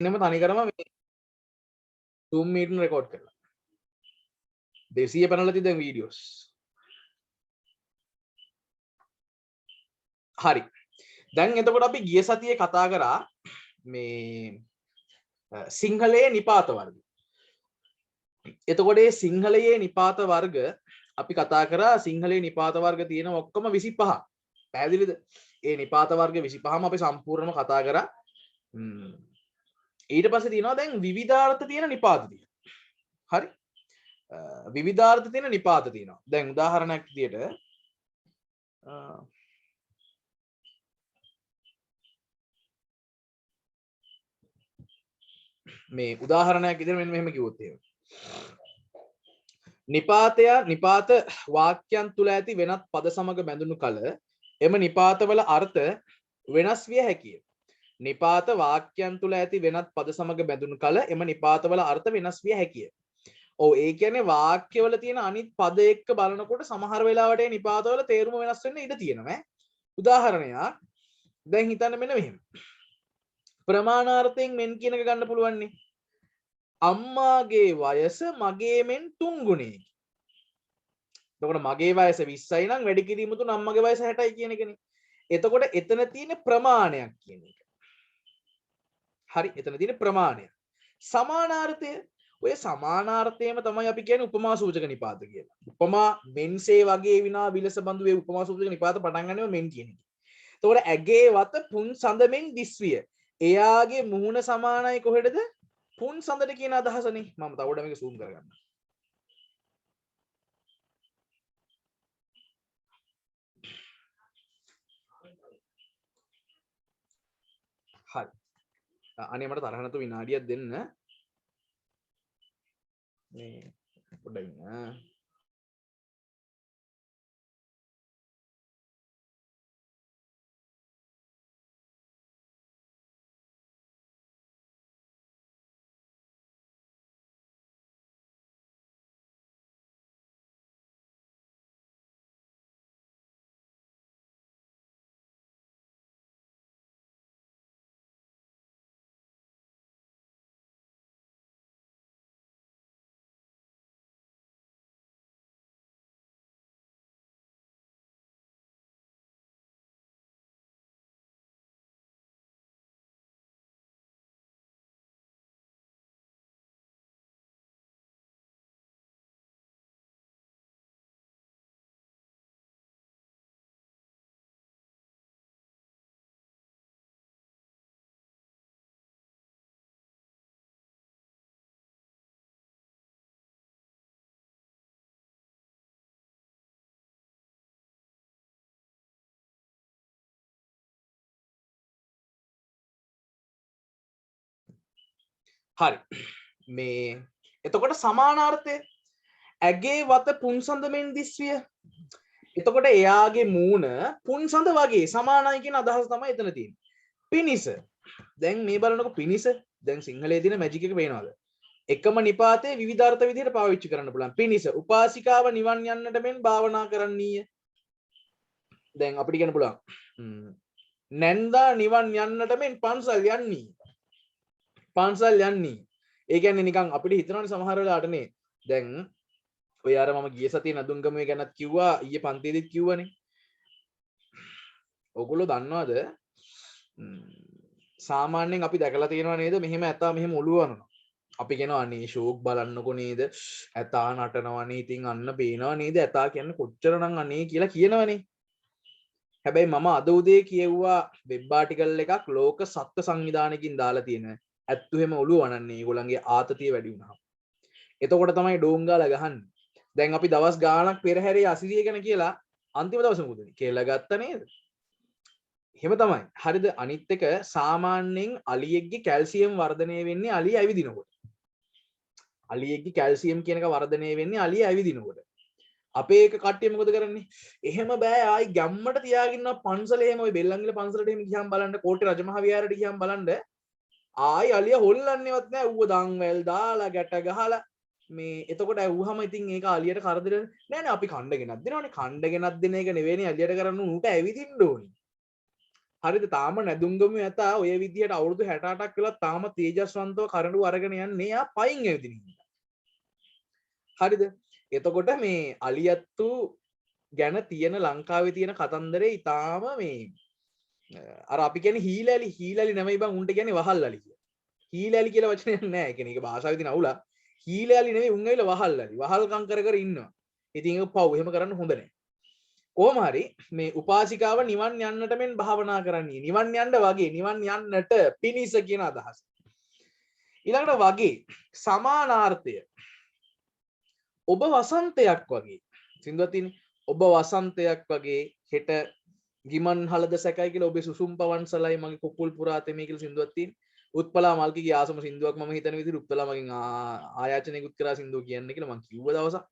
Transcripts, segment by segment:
එනම තනිකරම මේ Zoom meeting record කරලා 200 පැනලා තියෙන වීඩියෝස්. හරි. දැන් එතකොට අපි ගිය සතියේ කතා කරා මේ සිංහලයේ නිපාත වර්ග. එතකොට මේ සිංහලයේ නිපාත වර්ග අපි කතා කරා සිංහලයේ නිපාත වර්ග තියෙන ඔක්කොම 25. පැහැදිලිද? ඒ නිපාත වර්ග 25ම අපි සම්පූර්ණයෙන්ම කතා කරා. ඊට පස්සේ තියෙනවා දැන් විවිධාර්ථ තියෙන නිපාත තියෙනවා. හරි? විවිධාර්ථ තියෙන නිපාත තියෙනවා. දැන් උදාහරණයක් විදියට මේ උදාහරණයක් විදියට මෙන්න මෙහෙම කිව්වොත් එහෙම. නිපාත වාක්‍යයන් තුල ඇති වෙනත් පද සමග බැඳුණු කල එම නිපාතවල අර්ථ වෙනස් විය හැකිය. නිපාත වාක්‍යයන් තුල ඇති වෙනත් පද සමග බැඳුණු කල එම නිපාතවල අර්ථ වෙනස් විය හැකිය. ඔව් ඒ කියන්නේ වාක්‍යවල තියෙන අනිත් පද එක්ක බලනකොට සමහර වෙලාවට ඒ නිපාතවල තේරුම වෙනස් වෙන්න ඉඩ තියෙනවා. උදාහරණයක් දැන් හිතන්න මෙන්න මෙහෙම. ප්‍රමාණාර්ථයෙන් මෙන් කියන එක ගන්න පුළුවන් නේ. අම්මාගේ වයස මගේ මෙන් 3 ගුණයකි. එතකොට මගේ වයස 20යි නම් වැඩි කිරීම තුන අම්මගේ වයස 60යි කියන එකනේ. එතකොට එතන තියෙන ප්‍රමාණයක් කියන එක. හරි එතන තියෙන ප්‍රමාණය. සමානාර්ථය ඔය සමානාර්ථයම තමයි අපි කියන්නේ උපමා සූචක නිපාත කියලා. උපමා මෙන්සේ වගේ විනා විලස බඳු වේ උපමා සූචක නිපාත පටන් ගන්නව මෙන් කියන එක. එතකොට ඇගේ වත පුන් සඳ මෙන් දිස්විය. එයාගේ මුහුණ සමානයි කොහෙටද? පුන් සඳට කියන අදහසනේ. මම තවඩ මේක zoom කරගන්න. හරි. අනේ මට තරහ නැතුව විනාඩියක් දෙන්න. මේ පොඩ්ඩක් ඉන්න. හරි මේ එතකොට සමානාර්ථය ඇගේ වත පුන්සඳ මෙන් දිස්විය. එතකොට එයාගේ මූණ පුන්සඳ වගේ සමානයි කියන අදහස තමයි එතන තියෙන්නේ. පිනිස දැන් මේ බලනකො පිනිස දැන් සිංහලයේ තියෙන මැජික් එක පේනවද? එකම නිපාතේ විවිධාර්ථ විදිහට පාවිච්චි කරන්න පුළුවන්. පිනිස උපාසිකාව නිවන් යන්නට මෙන් භාවනා කරන්නීය. දැන් අපිට කියන්න පුළුවන් නැන්දා නිවන් යන්නට මෙන් පන්සල් යන්නී. පන්සල් යන්නේ. ඒ කියන්නේ නිකන් අපිට හිතනවනේ සමහර වෙලාවටනේ. දැන් ඔය අර මම ගිය සතියේ නදුන්ගමේ ගැනත් කිව්වා ඊයේ පන්තියේදීත් කිව්වනේ. ඔයගොල්ලෝ දන්නවද සාමාන්‍යයෙන් අපි දැකලා තියෙනවා නේද මෙහෙම ඇතා මෙහෙම ඔළුව වනනවා. අපි කියනවා අනේ ෂෝක් බලන්නකෝ නේද ඇතා නටනවනේ ඉතින් අන්න පේනවා නේද ඇතා කියන්නේ කොච්චරනම් අනේ කියලා කියනවනේ. හැබැයි මම අද උදේ කියෙව්වා වෙබ් ආටිකල් එකක් ලෝක සත්ත්ව සංවිධානයකින් දාලා තියෙන ඇත්තු හැම ඔළුව වනන්නේ ඒගොල්ලන්ගේ ආතතිය වැඩි වුණාම. එතකොට තමයි ඩෝංගාලා ගහන්නේ. දැන් අපි දවස් ගාණක් පෙරහැරේ අසිරිය ගැන කියලා අන්තිම දවසේ මොකද වෙන්නේ? කියලා ගත්ත නේද? එහෙම තමයි. හරිද? අනිත් එක සාමාන්‍යයෙන් අලියෙක්ගේ කැල්සියම් වර්ධනය වෙන්නේ අලිය ඇවිදිනකොට. අලියෙක්ගේ කැල්සියම් කියන එක වර්ධනය වෙන්නේ අලිය ඇවිදිනකොට. අපේ එක කට්ටිය මොකද කරන්නේ? එහෙම බෑ ආයි ගැම්මට තියාගෙන ඉන්න පන්සලේ එහෙම ඔය බෙල්ලන්ගල පන්සලට එහෙම ගියාම බලන්න කෝටි රජමහා විහාරයට ගියාම බලන්න ආයි අලිය හොල්ලන්නේවත් නෑ ඌව දන්වැල් දාලා ගැට ගහලා මේ එතකොට ඇව්වහම ඉතින් ඒක අලියට කරදර නෑ නේ අපි කණ්ඩ ගෙනත් දෙනවනේ කණ්ඩ ගෙනත් දෙන එක නෙවෙයිනේ අලියට කරන්න ඌට ඇවිදින්න ඕනේ හරිද? තාම නැදුම්ගම ඇතා ඔය විදිහට අවුරුදු 68ක් වෙලා තාම තේජස්වන්තව කරඬු අරගෙන යන්නේ යා පයින් ඇවිදින හින්දා. හරිද? එතකොට මේ අලියත්තු ගැන තියෙන ලංකාවේ තියෙන කතන්දරේ ඊටාම මේ අර අපි කියන්නේ හීලැලි නෙමෙයි බං උන්ට කියන්නේ වහල්ලලි කියලා. හීලැලි කියලා වචනයක් නැහැ. ඒ කියන්නේ ඒක භාෂාවේ තියෙන අවුල. හීලැලි නෙමෙයි උන් ඇවිල්ලා වහල්ලලි. වහල්කම් කර කර ඉන්නවා. ඉතින් ඒක පව්. එහෙම කරන්න හොඳ නැහැ. කොහොම හරි මේ උපාසිකාව නිවන් යන්නට මෙන් භාවනා කරන්නේ. නිවන් යන්න වගේ නිවන් යන්නට පිනිස කියන අදහස. ඊළඟට වගේ සමානාර්ථය. ඔබ වසන්තයක් වගේ. සින්දුවක් තියෙන්නේ. ඔබ වසන්තයක් වගේ හෙට ගිමන් හලද සැකයි කියලා ඔබේ සුසුම් පවන්සලයි මගේ කුකුල් පුරා තෙමේ කියලා සින්දුවක් තියෙන්නේ. උත්පලා මල්කිගේ ආසම සින්දුවක් මම හිතන විදිහට උත්පලා මගෙන් ආයාචනයකුත් කරා සින්දුව කියන්න කියලා මම කිව්ව දවසක්.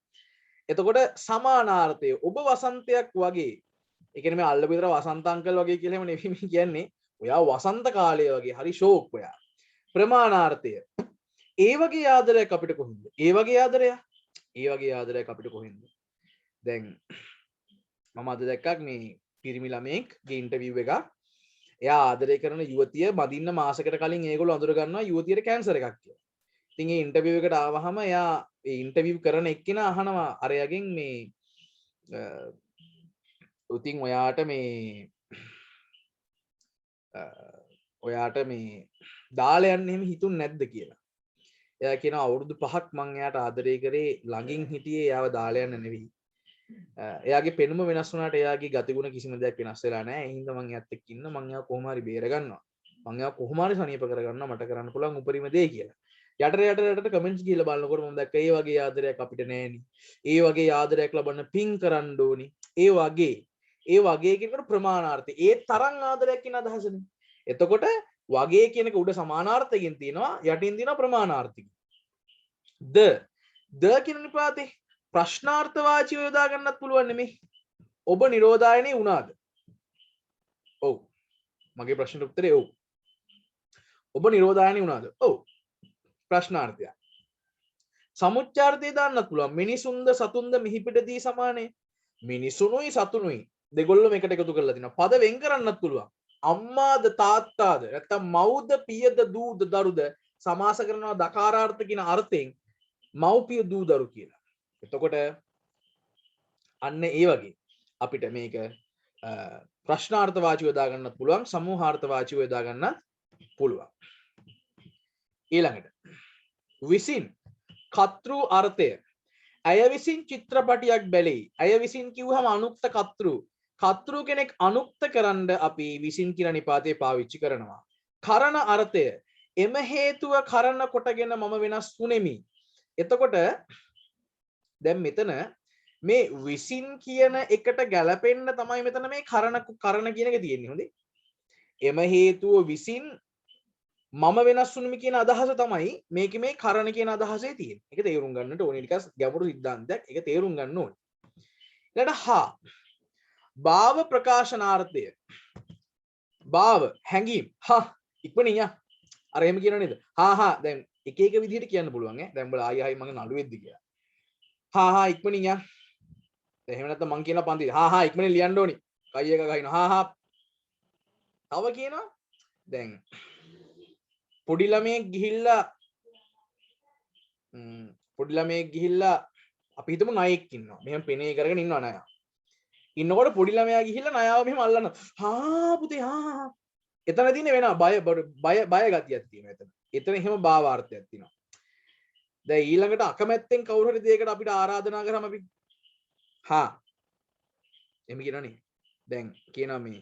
එතකොට සමානාර්ථය ඔබ වසන්තයක් වගේ. ඒ කියන්නේ මේ අල්ල බෙදර වසන්ත අංකල් වගේ කියලා එහෙම නෙවෙයි කියන්නේ. ඔයා වසන්ත කාලය වගේ හරි ෂෝක් ඔයා. ප්‍රමාණාර්ථය. ඒ වගේ ආදරයක් අපිට කොහෙන්ද? ඒ වගේ ආදරයක්. ඒ වගේ ආදරයක් අපිට කොහෙන්ද? දැන් මම අද දැක්කක් මේ පිරිමි ළමෙක්ගේ ඉන්ටර්විව් එකක්. එයා ආදරය කරන යුවතිය මදින්න මාසයකට කලින් ඒගොල්ලෝ අඳුර ගන්නවා යුවතියට කැන්සර් එකක් කියලා. ඉතින් ඒ ඉන්ටර්විව් එකට ආවහම එයා ඒ ඉන්ටර්විව් කරන එක්කෙනා අහනවා අරයාගෙන් මේ උතින් ඔයාට මේ දාලා යන්න එහෙම හිතුන් නැද්ද කියලා. එයා කියනවා අවුරුදු 5ක් මං එයාට ආදරය කරේ ළඟින් හිටියේ එයාව දාලා යන්න නෙවෙයි. එයාගේ පෙනුම වෙනස් වුණාට එයාගේ ගතිගුණ කිසිම දෙයක් වෙනස් වෙලා නැහැ. ඒ හින්දා මං එයාත් එක්ක ඉන්න මං එයාව කොහොම හරි බේර ගන්නවා. මං එයාව කොහොම හරි සනීප කරගන්නවා මට කරන්න පුළුවන් උපරිම දේ කියලා. යට කමෙන්ට්ස් ගිහලා බලනකොට මම දැක්ක ඒ වගේ ආදරයක් අපිට නැහෙනි. ඒ වගේ ආදරයක් ලබන්න පින් කරන්න ඕනි. ඒ වගේ කියනකොට ප්‍රමාණාර්ථය. ඒ තරම් ආදරයක් කියන අදහසනේ. එතකොට වගේ කියනක උඩ සමානාර්ථයෙන් තියෙනවා යටින් තියෙනවා ප්‍රමාණාර්ථික. ද කියන නිපාතේ ප්‍රශ්නාර්ථ වාචිය යොදා ගන්නත් පුළුවන් නෙමෙයි. ඔබ නිරෝධායනේ වුණාද? ඔව්. මගේ ප්‍රශ්නෙට උත්තරේ ඔව්. ඔබ නිරෝධායනේ වුණාද? ඔව්. ප්‍රශ්නාර්ථය. සමුච්චාර්ථය දාන්නත් පුළුවන්. මිනිසුන්ද සතුන්ද මිහිපිටදී සමානේ. මිනිසුනුයි සතුනුයි දෙගොල්ලොම එකට එකතු කරලා තිනවා. පද වෙන් කරන්නත් පුළුවන්. අම්මාද තාත්තාද නැත්නම් මව්ද පියද දූද දරුද සමාස කරනවා දකාරාර්ථ කියන අර්ථයෙන් මව්පිය දූ දරු කියලා. එතකොට අන්න ඒ වගේ අපිට මේක ප්‍රශ්නාර්ථ වාචිය යොදා ගන්නත් පුළුවන් සමූහාර්ථ වාචිය යොදා ගන්නත් පුළුවන්. ඊළඟට විසින් කතෘ අර්ථය අය විසින් චිත්‍රපටියක් බැලෙයි. අය විසින් කිව්වහම අනුක්ත කතෘ කෙනෙක් අනුක්ත කරන්න අපි විසින් කියන නිපාතේ පාවිච්චි කරනවා. කරන අර්ථය එම හේතුව කරන කොටගෙන මම වෙනස් වුනේමි. එතකොට දැන් මෙතන මේ විසින් කියන එකට ගැලපෙන්න තමයි මෙතන මේ කරන කියන එක තියෙන්නේ. හොඳේ. එම හේතුව විසින් මම වෙනස් වුනේමි කියන අදහස තමයි මේකේ මේ කරන කියන අදහසේ තියෙන්නේ. ඒක තේරුම් ගන්නට ඕනේ. ටිකක් ගැඹුරු සිද්ධාන්තයක්. ඒක තේරුම් ගන්න ඕනේ. ඊළඟට හා භාව ප්‍රකාශනාර්ථය. භාව හැඟීම්. හා ඉක්මනින් යා. අර එහෙම කියනව නේද? හා දැන් එක එක විදිහට කියන්න පුළුවන් ඈ. දැන් උඹලා ආයි මගේ නළුවෙක්ද කියලා. හා ඉක්මනින් යා. එහෙම නැත්නම් මං කියන පන්ති හා ඉක්මනින් ලියන්න ඕනි. කයි එක ගහින හා තව කියනවා දැන් පොඩි ළමයෙක් ගිහිල්ලා අපි හිතමු ණයෙක් ඉන්නවා. මෙහෙම පෙනේ කරගෙන ඉන්නවා ණයා. ඉන්නකොට පොඩි ළමයා ගිහිල්ලා ණයාව මෙහෙම අල්ලන්න. පුතේ එතන තියෙන වෙන බය ගතියක් තියෙනවා එතන. එතන එහෙම භාවාර්ථයක් තියෙනවා. දැන් ඊළඟට අකමැත්තෙන් කවුරු හරි දෙයකට අපිට ආරාධනා කරාම අපි එහෙම කියනවනේ. දැන් කියනවා මේ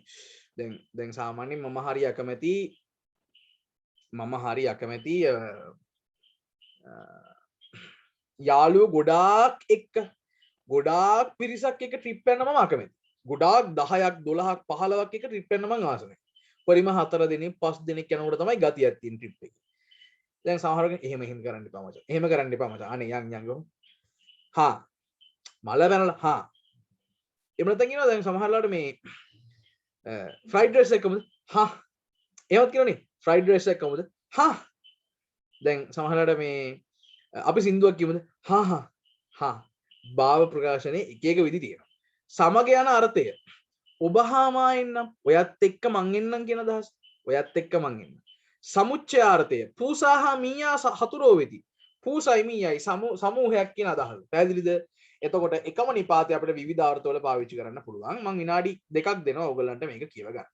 දැන් සාමාන්‍යයෙන් මම හරි අකමැති යාළුවෝ ගොඩාක් පිරිසක් එක ට්‍රිප් යන්න මම අකමැති. ගොඩාක් 10ක් 12ක් 15ක් එක ට්‍රිප් යන්න මම ආස නැහැ. පරිම 4 දිනක් 5 දිනක් යනකොට තමයි ගතියක් තියෙන ට්‍රිප් එක. දැන් සමහර කෙනෙක් එහෙම කරන්න එපා මචං. එහෙම කරන්න එපා මචං. අනේ යන් යෝ. මල බැනලා එහෙම නැත්නම් කියනවා දැන් සමහරලාට මේ ෆ්‍රයිඩ් රයිස් එක කොහමද? එහෙමත් කියනවනේ ෆ්‍රයිඩ් රයිස් එක කොහමද? දැන් සමහරලාට මේ අපි සින්දුවක් කියමුද? භාව ප්‍රකාශනයේ එක එක විදි තියෙනවා. සමග යන අර්ථය ඔබ හා මා ඉන්නම්. ඔයත් එක්ක මං ඉන්නම් කියන අදහස. ඔයත් එක්ක මං ඉන්නම්. සමුච්චයාර්ථය පූසා හා මීයා හතුරෝ වෙති. පූසයි මීයයි සමූහයක් කියන අදහස. පැහැදිලිද? එතකොට එකම නිපාතය අපිට විවිධ අර්ථවල පාවිච්චි කරන්න පුළුවන්. මං විනාඩි 2ක් දෙනවා ඔයගලන්ට මේක කියව ගන්න.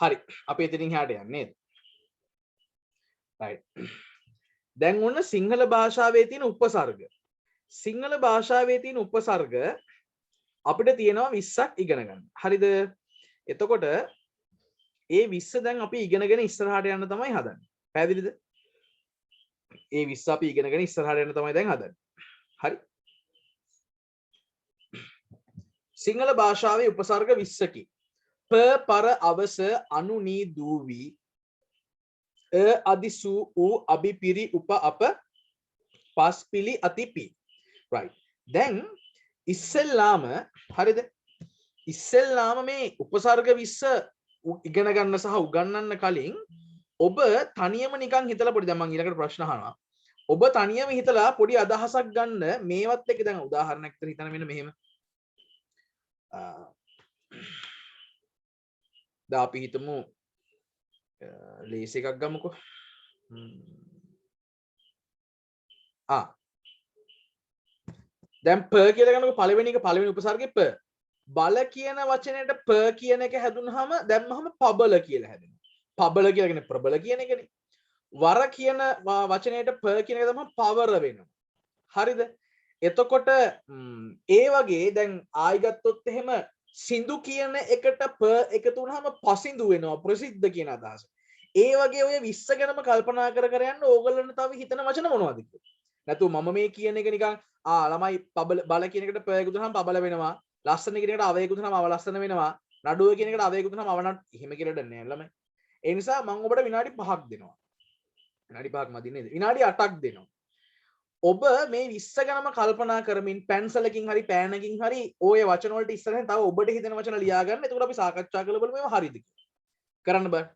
හරි අපි එතනින් එහාට යන්නේ නේද? right. දැන් ඔන්න සිංහල භාෂාවේ තියෙන උපසර්ග. සිංහල භාෂාවේ තියෙන උපසර්ග අපිට තියෙනවා 20ක් ඉගෙන ගන්න. හරිද? එතකොට ඒ 20 දැන් අපි ඉගෙනගෙන ඉස්සරහට යන්න තමයි හදන්නේ. පැහැදිලිද? ඒ 20 අපි ඉගෙනගෙන ඉස්සරහට යන්න තමයි දැන් හදන්නේ. හරි. සිංහල භාෂාවේ උපසර්ග 20කි. ප පර අවස අනුනී දූවි අදිසු ඌ අභිපිරි උප අප පස්පිලි අතිපි. right. දැන් ඉස්සෙල්ලාම හරිද? ඉස්සෙල්ලාම මේ උපසර්ග 20 ඉගෙන ගන්න සහ උගන්වන්න කලින් ඔබ තනියම නිකන් හිතලා පොඩි දැන් මම ඊළඟට ප්‍රශ්න අහනවා. ඔබ තනියම හිතලා පොඩි අදහසක් ගන්න මේවත් එක්ක දැන් උදාහරණයක් විතර හිතන්න මෙන්න මෙහෙම. දැන් අපි හිතමු ලේසි එකක් ගමුකෝ. දැන් ප කියලා ගන්නකො පළවෙනි උපසර්ගේ ප. බල කියන වචනයට ප කියන එක හැදුනහම දැම්මහම පබල කියලා හැදෙනවා. පබල කියලා කියන්නේ ප්‍රබල කියන එකනේ. වර කියන වචනයට ප කියන එක තමයි පවර වෙනවා. හරිද? එතකොට ඒ වගේ දැන් ආයි ගත්තොත් එහෙම සින්දු කියන එකට ප එකතු වුනහම පසින්දු වෙනවා ප්‍රසිද්ධ කියන අදහස. ඒ වගේ ඔය 20 ගැනම කල්පනා කර යන්න ඕගොල්ලන්ට තව හිතන වචන මොනවද කියලා. නැතු මම මේ කියන එක නිකන් ළමයි බල කියන එකට ප එකතු වුනහම පබල වෙනවා. ලස්සන කියන එකට අවය එකතු වුනහම අව ලස්සන වෙනවා. නඩුව කියන එකට අවය එකතු වුනහම අව නඩු එහෙම කියලා දෙන්නේ නැහැ ළමයි. ඒ නිසා මම ඔබට විනාඩි 5ක් දෙනවා. විනාඩි 5ක් මදි නේද? විනාඩි 8ක් දෙනවා. ඔබ මේ 20 ගණම කල්පනා කරමින් පැන්සලකින් හරි පෑනකින් හරි ඔය වචන වලට ඉස්සරහින් තව ඔබට හිතෙන වචන ලියා ගන්න. එතකොට අපි සාකච්ඡා කරලා බලමු මේවා හරිද කියලා. කරන්න බෑ.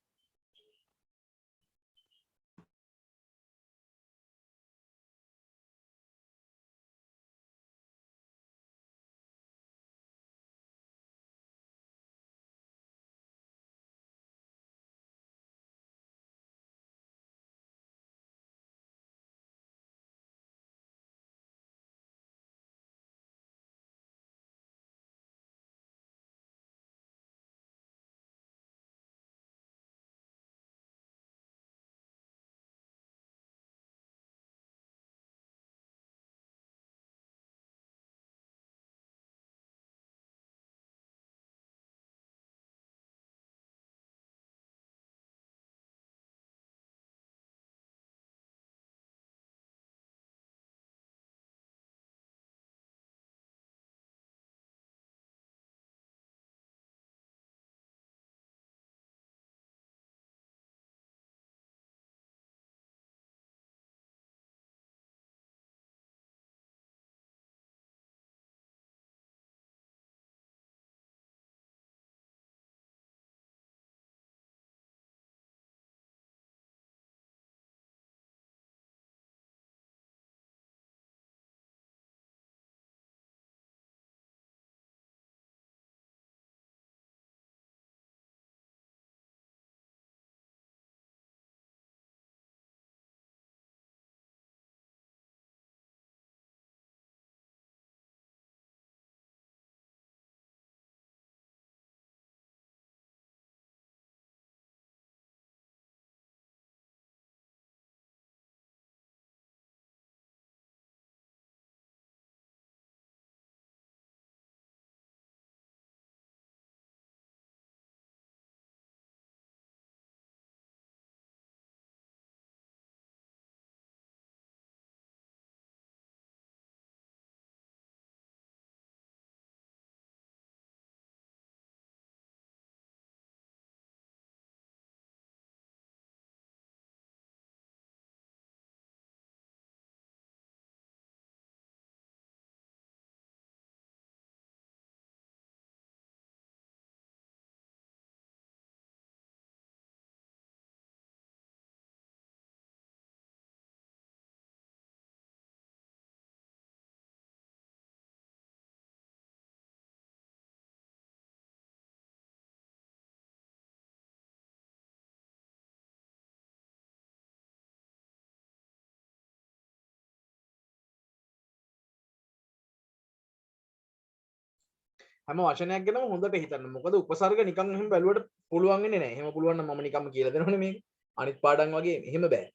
හැම වචනයක් ගැනම හොඳට හිතන්න. මොකද උපසර්ග නිකන් එහෙම බැලුවට පුළුවන් වෙන්නේ නැහැ. එහෙම පුළුවන් නම් මම නිකම්ම කියලා දෙනවනේ මේක. අනිත් පාඩම් වගේ එහෙම බෑ.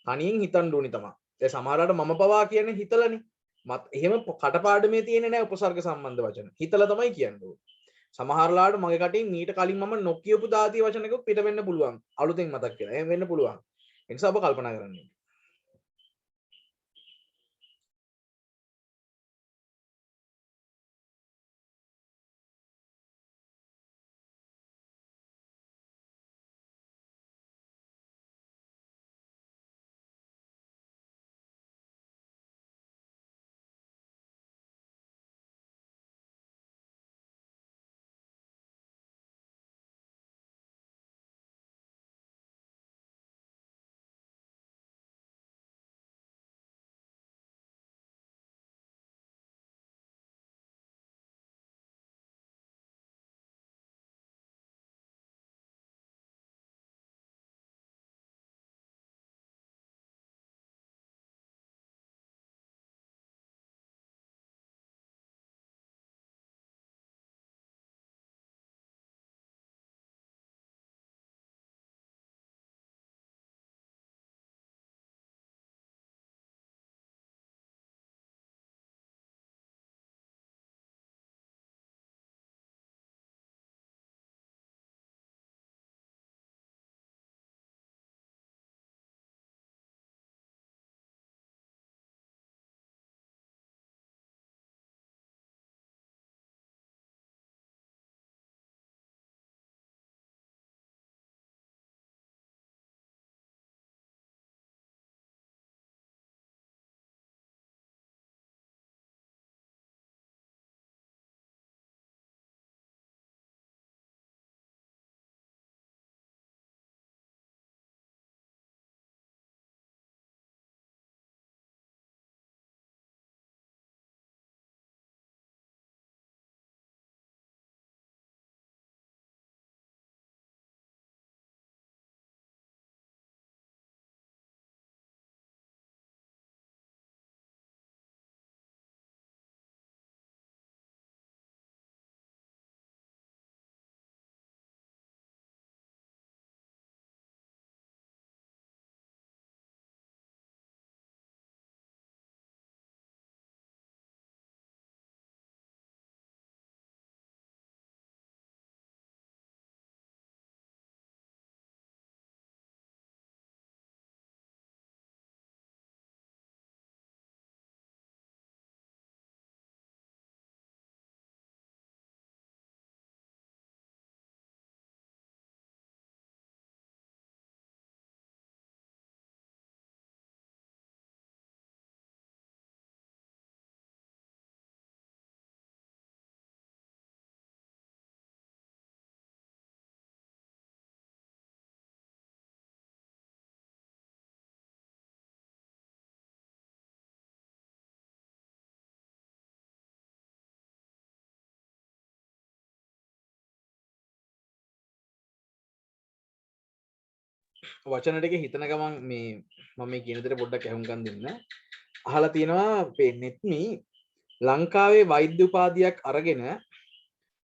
තනියෙන් හිතන්න ඕනි තමයි. ඒ සමහරවිට මම පවා කියන්නේ හිතලානේ. මත් එහෙම කටපාඩමේ තියෙන්නේ නැහැ උපසර්ග සම්බන්ධ වචන. හිතලා තමයි කියන්නේ. සමහරලාට මගේ කටින් මීට කලින් මම නොකියපු දාතිය වචනක පිට වෙන්න පුළුවන්. අලුතෙන් මතක් කියලා. එහෙම වෙන්න පුළුවන්. ඒ නිසා ඔබ කල්පනා කරන්න. වචන ටික හිතන ගමන් මේ මම මේ කියන දේ පොඩ්ඩක් අහුම්කම් දෙන්න. අහලා තියෙනවා පෙන්නේත් මේ ලංකාවේ වෛද්‍ය උපාධියක් අරගෙන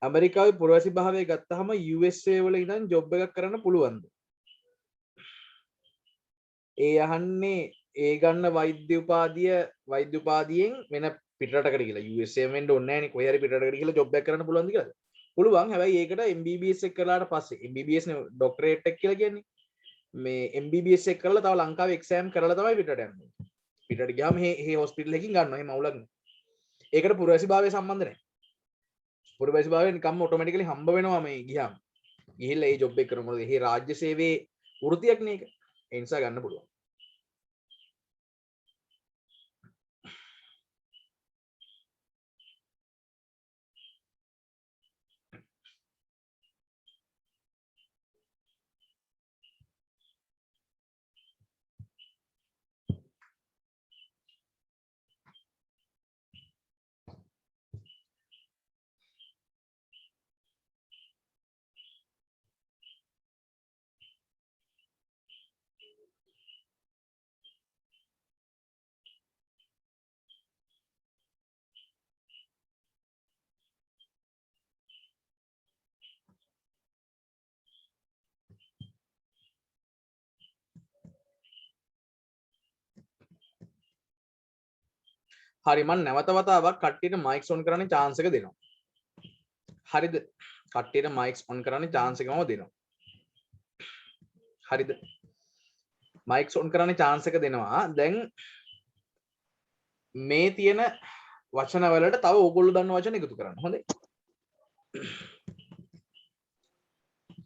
ඇමරිකාවේ පුරවැසි භාවය ගත්තාම USA වල ඉඳන් ජොබ් එකක් කරන්න පුළුවන්ද? ඒ අහන්නේ ඒ ගන්න වෛද්‍ය උපාධියෙන් වෙන පිටරටකට කියලා USA වෙන්න ඕනේ නැහැ නේ. කොහේ හරි පිටරටකට කියලා ජොබ් එකක් කරන්න පුළුවන්ද කියලා? පුළුවන්. හැබැයි ඒකට MBBS එක කරලාට පස්සේ MBBS නේ ડોක්ටරේට් එක කියලා කියන්නේ. මේ MBBS එක කරලා තව ලංකාවේ එක්සෑම් කරලා තමයි පිටරට යන්නේ. පිටරට ගියාම මේ හොස්පිටල් එකකින් ගන්නවා. එහෙම අවුලක් නෑ. ඒකට පුරවැසි භාවය සම්බන්ධ නැහැ. පුරවැසි භාවය නිකම්ම ඔටෝමැටිකලි හම්බ වෙනවා මේ ගියාම. ගිහිල්ලා ඒ ජොබ් එක කරනකොට මේ රාජ්‍ය සේවයේ වෘත්තියක් නේ ඒක. ඒ නිසා ගන්න පුළුවන්. හරි මම නැවත වතාවක් කට්ටියට මයික්ස් ඔන් කරන්න chance එක දෙනවා. හරිද? කට්ටියට මයික්ස් ඔන් කරන්න chance එකම දෙනවා. හරිද? මයික්ස් ඔන් කරන්න chance එක දෙනවා. දැන් මේ තියෙන වචන වලට තව ඕගොල්ලෝ දන්න වචන එකතු කරන්න. හොඳයි.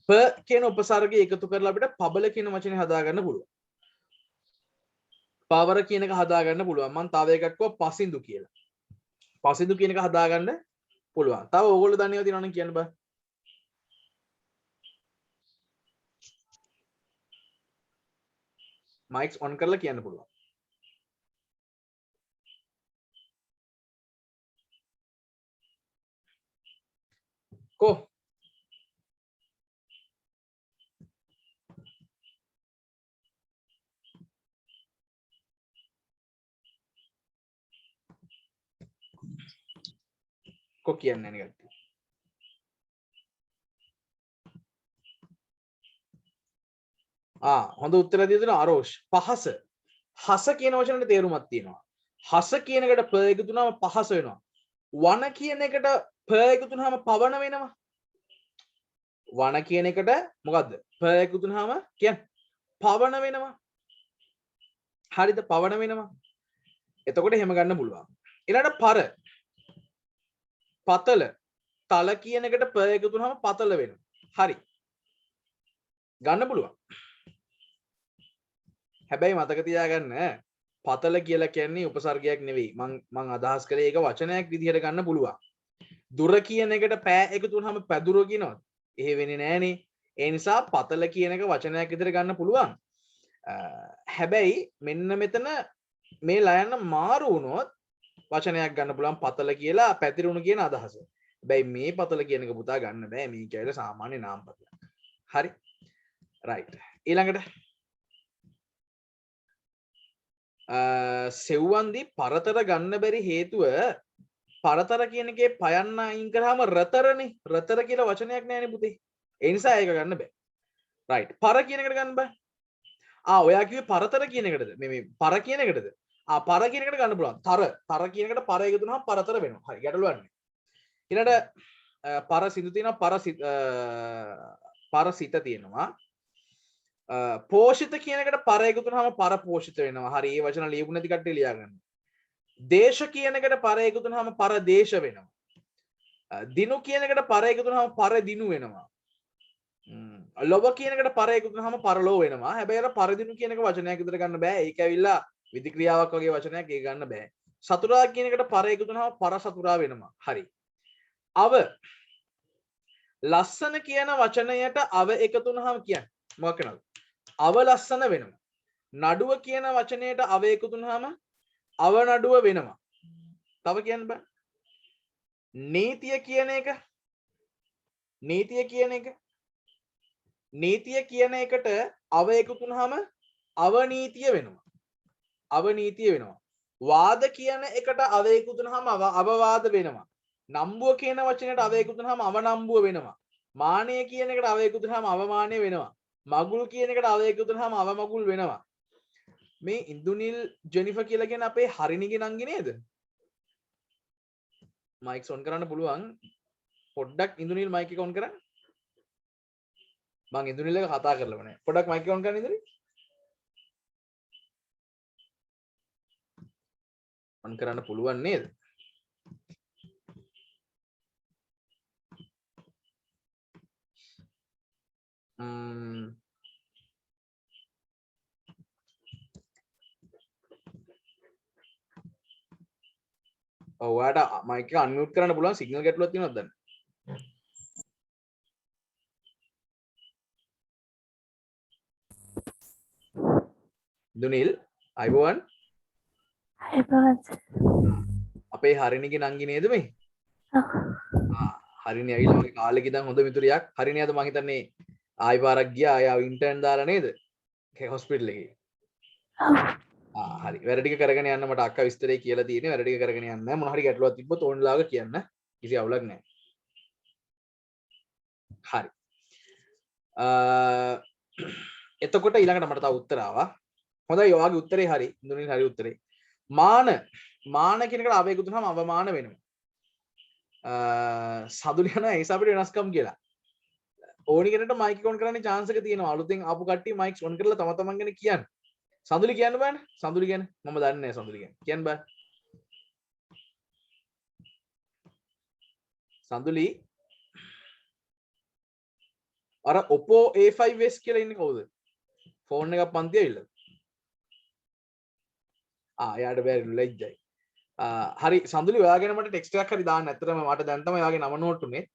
ප කියන උපසර්ගය එකතු කරලා අපිට පබල කියන වචනේ හදාගන්න පුළුවන්. පවර කියන එක හදාගන්න පුළුවන්. මම තව එකක් කිව්වා පසින්දු කියලා. පසින්දු කියන එක හදාගන්න පුළුවන්. තව ඕගොල්ලෝ දන්නේව තියෙනවා නම් කියන්න බෑ. මයික්ස් ඔන් කරලා කියන්න පුළුවන්. කො කො කියන්නේ නැහැ නේ. හොඳ උත්තර දී දෙනවා ආරෝෂ්. පහස. හස කියන වචනෙට තේරුමක් තියෙනවා. හස කියන එකට ප එකතු වුනම පහස වෙනවා. වන කියන එකට ප එකතු වුනම පවන වෙනවා. වන කියන එකට මොකද්ද? ප එකතු වුනම කියන්නේ පවන වෙනවා. හරිද? පවන වෙනවා. එතකොට එහෙම ගන්න පුළුවන්. ඊළඟට පර. පතල. තල කියන එකට ප එකතු වුනම පතල වෙනවා. හරි. ගන්න පුළුවන්. හැබැයි මතක තියාගන්න පතල කියලා කියන්නේ උපසර්ගයක් නෙවෙයි. මං අදහස් කරේ ඒක වචනයක් විදිහට ගන්න පුළුවන්. දුර කියන එකට පෑ එකතු වුනහම පැදුර කියනවද? එහෙ වෙන්නේ නෑනේ. ඒ නිසා පතල කියන එක වචනයක් විදිහට ගන්න පුළුවන්. හැබැයි මෙන්න මෙතන මේ ලයන්න මාරු වුණොත් වචනයක් ගන්න පුළුවන් පතල කියලා පැතිරුණු කියන අදහස. හැබැයි මේ පතල කියන එක පුතා ගන්න බෑ. මේ කියන්නේ සාමාන්‍ය නාම පතලයක්. හරි. රයිට්. ඊළඟට සෙව්වන්දි පරතර ගන්න බැරි හේතුව පරතර කියන එකේ පයන්න අයින් කරාම රතරනේ. රතර කියලා වචනයක් නෑනේ පුතේ. ඒ නිසා ඒක ගන්න බෑ. රයිට්. පර කියන එකට ගන්න බෑ. ඔයා කිව්වේ පරතර කියන එකටද? මේ පර කියන එකටද? පර කියන එකට ගන්න පුළුවන්. තර කියන එකට පර එකතු වුනහම පරතර වෙනවා. හරි. ගැටලුවක් නෑ. ඊළඟට පර සිඳු තියෙනවා පරසිත තියෙනවා. පෝෂිත කියන එකට පර එකතු වුනහම පරපෝෂිත වෙනවා. හරි. මේ වචන ලියපු නැති කට්ටිය ලියා ගන්න. දේශ කියන එකට පර එකතු වුනහම පරදේශ වෙනවා. දිනු කියන එකට පර එකතු වුනහම පරදිනු වෙනවා. ලොව කියන එකට පර එකතු වුනහම පරලෝ වෙනවා. හැබැයි අර පරදිනු කියන එක වචනයක් විතර ගන්න බෑ. ඒක ඇවිල්ලා විධි ක්‍රියාවක් වගේ වචනයක්. ඒක ගන්න බෑ. සතුරා කියන එකට පර එකතු වුනහම පරසතුරා වෙනවා. හරි. අව ලස්සන කියන වචනයට අව එකතු වුනහම කියන්නේ මොකක් වෙනවද? අව ලස්සන වෙනවා. නඩුව කියන වචනයට අව එකතු වුනහම අව නඩුව වෙනවා. තව කියන්න බෑ. නීතිය කියන එක නීතිය කියන එකට අව එකතු වුනහම අවනීතිය වෙනවා. අවනීතිය වෙනවා. වාද කියන එකට අව එකතු වුනහම අවවාද වෙනවා. නම්බුව කියන වචනයට අව එකතු වුනහම අවනම්බුව වෙනවා. මානය කියන එකට අව එකතු වුනහම අවමානය වෙනවා. මගුල් කියන එකට අව එකතු වුනහම අවමගුල් වෙනවා. මේ ඉන්දුනිල් ජෙනිෆර් කියලා කියන අපේ හරිනිගේ නංගි නේද? මයික් ඔන් කරන්න පුළුවන්. පොඩ්ඩක් ඉන්දුනිල් මයික් එක ඔන් කරන්න. මං ඉන්දුනිල් එක කතා කරලා නැහැ. පොඩ්ඩක් මයික් ඔන් කරන්න ඉන්දුනිල්. ඔන් කරන්න පුළුවන් නේද? ඔයාට මයික් එක අන්මියුට් කරන්න පුළුවන් සිග්නල් ගැටලුවක් තියෙනවද දැන්? දුනිල් අයිබෝවන්. අයිබෝවන්. අපේ හරිනිගේ නංගි නේද මේ? හරිනි ඇවිල්ලා මගේ කාලෙක ඉඳන් හොඳ මිතුරියක්. හරිනි අද මං හිතන්නේ ආයි පාරක් ගියා. ආයා ඉන්ටර්න් දාලා නේද? හොස්පිටල් එකේ. හරි. වැඩ ටික කරගෙන යන්න මට අක්කා විස්තරේ කියලා තියෙන්නේ. වැඩ ටික කරගෙන යන්න. මොන හරි ගැටලුවක් තිබ්බොත් ඕන්ලාග කියන්න. කිසි අවුලක් නැහැ. හරි. එතකොට ඊළඟට මට තව උත්තර ආවා. හොඳයි ඔයාගේ උත්තරේ හරි. ඉන්දුනිල් හරි උත්තරේ. මාන කියන එකට ආවේග දුනහම අවමාන වෙනවා. සදුල යන ඒස අපිට වෙනස්කම් කියලා. ඕනි කෙනෙක්ට මයික් ඔන් කරන්න chance එක තියෙනවා. අලුතෙන් ආපු කට්ටිය මයික් ඔන් කරලා තම තමන් ගැන කියන්න. සඳුලි කියන්න බෑනේ. සඳුලි කියන්නේ මම දන්නේ නැහැ සඳුලි කියන්නේ. කියන්න බෑ. සඳුලි අර Oppo A5s කියලා ඉන්නේ කවුද? ෆෝන් එකක් පන්ති ඇවිල්ලා. එයාට බැරිලු ලැජ්ජයි. හරි සඳුලි ඔයා ගැන මට ටෙක්ස්ට් එකක් හරි දාන්න. ඇත්තටම මට දැන් තමයි ඔයාගේ නම නෝට් උනේ.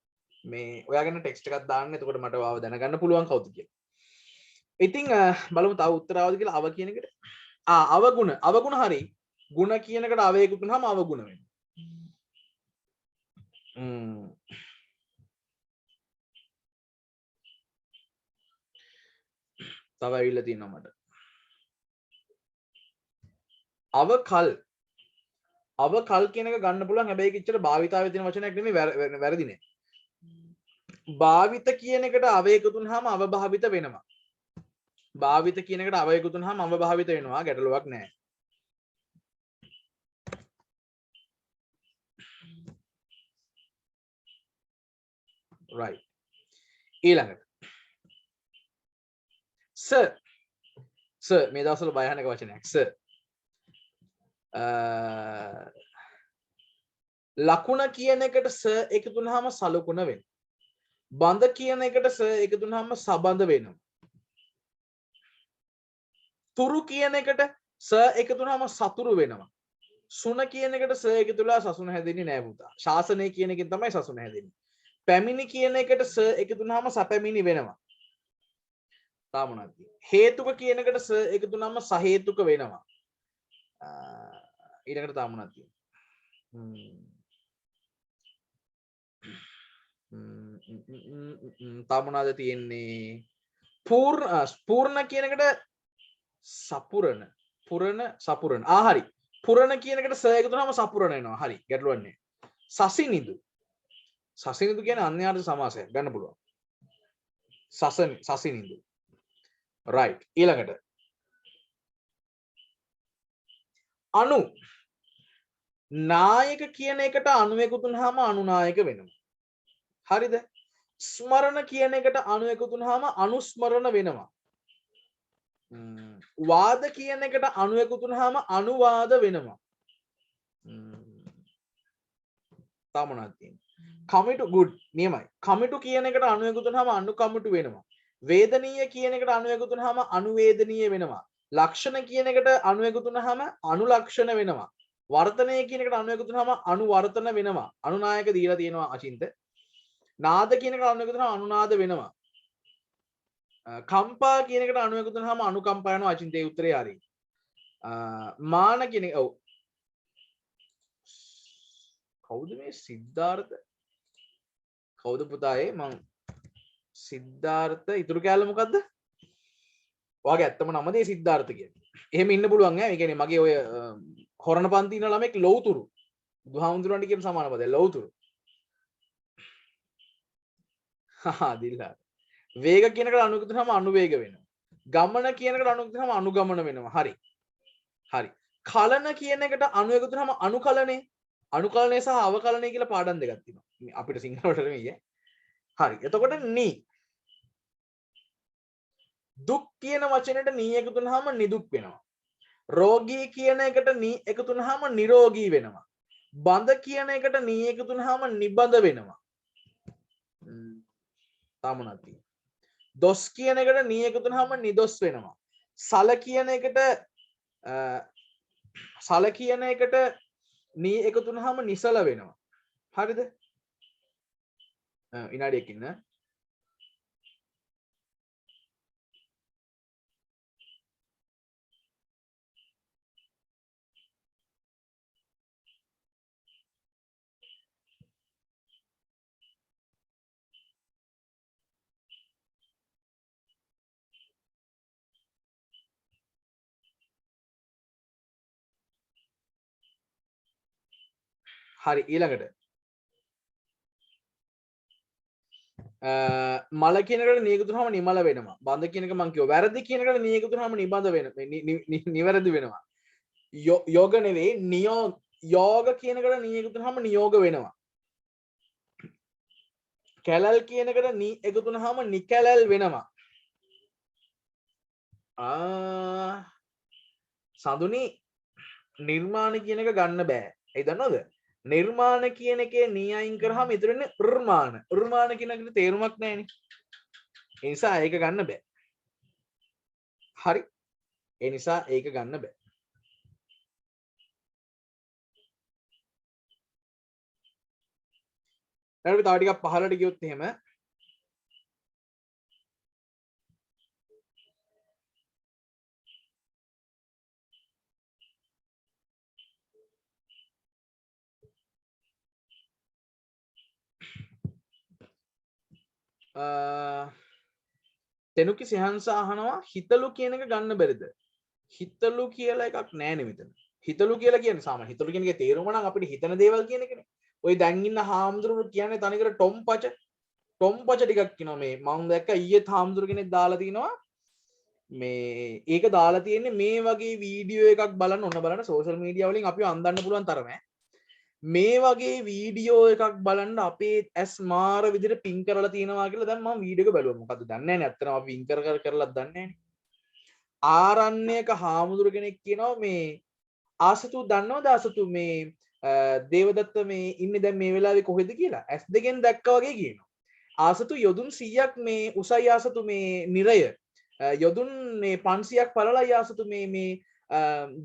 මේ ඔයා ගැන ටෙක්ස්ට් එකක් දාන්න. එතකොට මට ඔයාව දැනගන්න පුළුවන් කවුද කියලා. ඉතින් බලමු තව උත්තර ආවද කියලා. අව කියන එකට. අවගුණ. අවගුණ හරි. ගුණ කියන එකට අවේග උනහම අවගුණ වෙනවා. තව ඇවිල්ලා තියෙනවා මට. අවකල් කියන එක ගන්න පුළුවන්. හැබැයි කිච්චර භාවිතාවේ තියෙන වචනයක් නෙමෙයි, වැරදිනේ. භාවිත කියන එකට අවේග තුනහම අවභාවිත වෙනවා. භාවිත කියන එකට අවේග තුනහම අවභාවිත වෙනවා. ගැටලුවක් නැහැ. right. ඊළඟට සර් මේ දවස්වල භයානක වචනයක් සර්. ලකුණ කියන එකට ස එකතු වුනහම සලකුණ වෙනවා. බඳ කියන එකට ස එකතු වුනහම සබඳ වෙනවා. තුරු කියන එකට ස එකතු වුනහම සතුරු වෙනවා. සුන කියන එකට ස එකතුලා සසුන හැදෙන්නේ නෑ පුතා. ශාසනය කියන එකෙන් තමයි සසුන හැදෙන්නේ. පැමිණි කියන එකට ස එකතු වුනහම සපැමිණි වෙනවා. තා මොනවද? හේතුක කියන එකට ස එකතු වුනහම සහේතුක වෙනවා. ඊළඟට තා මොනවද තියෙන්නේ? තා මොනවද තියෙන්නේ? පූර්ණ කියන එකට සපුරන පුරණ සපුරන. හරි. පුරණ කියන එකට ස එකතු වුනහම සපුරන වෙනවා. හරි. ගැටලුවක් නෑ. සසිනිදු. සසිනිදු කියන්නේ අන්‍යාර්ථ සමාසයක් ගන්න පුළුවන්. සසිනිදු. right. ඊළඟට අනු නායක කියන එකට අනු එකතු වුනහම අනුනායක වෙනවා. හරිද? ස්මරණ කියන එකට අනු එකතු වුනහම අනුස්මරණ වෙනවා. වාද කියන එකට අනු එකතු වුනහම අනුවාද වෙනවා. තා මොනවද තියෙන්නේ? කමිටු good නියමයි. කමිටු කියන එකට අනු එකතු වුනහම අනුකමිටු වෙනවා. වේදනීය කියන එකට අනු එකතු වුනහම අනුවේදනීය වෙනවා. ලක්ෂණ කියන එකට අනු එකතු වුනහම අනුලක්ෂණ වෙනවා. වර්තනය කියන එකට අනු එකතු වුනහම අනුවර්තන වෙනවා. අනුනායක දීලා තියෙනවා අචින්ත. නාද කියන එකට අනු එකතු වුනහම අනුනාද වෙනවා. කම්පා කියන එකට අනු එකතු වුනහම අනුකම්පා වෙනවා. අචින්තේ උත්තරේ හරි. මාන කියන එක ඔව්. කවුද මේ සිද්ධාර්ථ? කවුද පුතායේ මං සිද්ධාර්ථ ඉතුරු කැලේ මොකද්ද? ඔයාගේ ඇත්තම නම දේ සිද්ධාර්ථ කියන්නේ. එහෙම ඉන්න පුළුවන් ඈ. ඒ කියන්නේ මගේ ඔය හොරණ පන්ති ඉන්න ළමෙක් ලෞතුරු. බුදුහාමුදුරන්ට කියන සමාන පදේ ලෞතුරු. හා දිල්ලා. වේග කියන එකට අනුගත වුනහම අනුවේග වෙනවා. ගමන කියන එකට අනුගත වුනහම අනුගමන වෙනවා. හරි. හරි. කලන කියන එකට අනුවේග වුනහම අනුකලනේ. අනුකලනය සහ අවකලනය කියලා පාඩම් දෙකක් තියෙනවා. අපිට සිංහලට නෙමෙයි ඈ. හරි. එතකොට නී දුක් කියන වචනෙට නී එකතු වුනහම නිදුක් වෙනවා. රෝගී කියන එකට නී එකතු වුනහම නිරෝගී වෙනවා. බඳ කියන එකට නී එකතු වුනහම නිබඳ වෙනවා. තාමනති. දොස් කියන එකට නී එකතු වුනහම නිදොස් වෙනවා. සල කියන එකට නී එකතු වුනහම නිසල වෙනවා. හරිද? විනාඩියක් ඉන්න. හරි ඊළඟට මල කියන එකට නී එකතු වුනහම නිමල වෙනවා. බඳ කියන එක මං කිව්වා. වැරදි කියන එකට නී එකතු වුනහම නිබඳ වෙනවා. නිවැරදි වෙනවා. යෝග නෙවෙයි නියෝග. යෝග කියන එකට නී එකතු වුනහම නියෝග වෙනවා. කැලල් කියන එකට නී එකතු වුනහම නිකැලල් වෙනවා. සඳුනි නිර්මාණ කියන එක ගන්න බෑ. ඒ දන්නවද? නිර්මාණ කියන එකේ නී අයින් කරාම ඉතුරු වෙන්නේ නිර්මාණ. නිර්මාණ කියන එකට තේරුමක් නැහැනේ. ඒ නිසා ඒක ගන්න බෑ. හරි. ඒ නිසා ඒක ගන්න බෑ. ඊට තව ටිකක් පහළට ගියොත් එහෙම තෙනුකි සිහන්ස අහනවා හිතලු කියන එක ගන්න බැරිද? හිතලු කියලා එකක් නැහැ මෙතන. හිතලු කියලා කියන්නේ සාමාන්‍ය හිතලු කියන එකේ තේරුම නම් අපිට හිතන දේවල් කියන එකනේ. ඔය දැන් ඉන්න හාමුදුරුවෝ කියන්නේ තනිකර ටොම්පච ටිකක් කියනවා මේ මම දැක්ක ඊයේ හාමුදුරු කෙනෙක් දාලා තිනවා මේ ඒක දාලා තියෙන්නේ මේ වගේ වීඩියෝ එකක් බලන්න ඔන්න බලන්න සෝෂල් මීඩියා වලින් අපිව අන්දන්න පුළුවන් තරම මේ වගේ වීඩියෝ එකක් බලන්න අපේ ඇස් මාර විදිහට පින් කරලා තියෙනවා කියලා දැන් මම වීඩියෝ එක බැලුවා. මොකද්ද දන්නේ නැහැ නේ. ඇත්තටම අපි පින් කරලත් දන්නේ නැහැ නේ. ආරණ්‍යක හාමුදුරු කෙනෙක් කියනවා මේ ආසතු දන්නවද ආසතු මේ දේවදත්ත මේ ඉන්නේ දැන් මේ වෙලාවේ කොහෙද කියලා ඇස් දෙකෙන් දැක්කා වගේ කියනවා. ආසතු යොදුන් 100ක් මේ උසයි ආසතු මේ නිරය යොදුන් මේ 500ක් පළලයි ආසතු මේ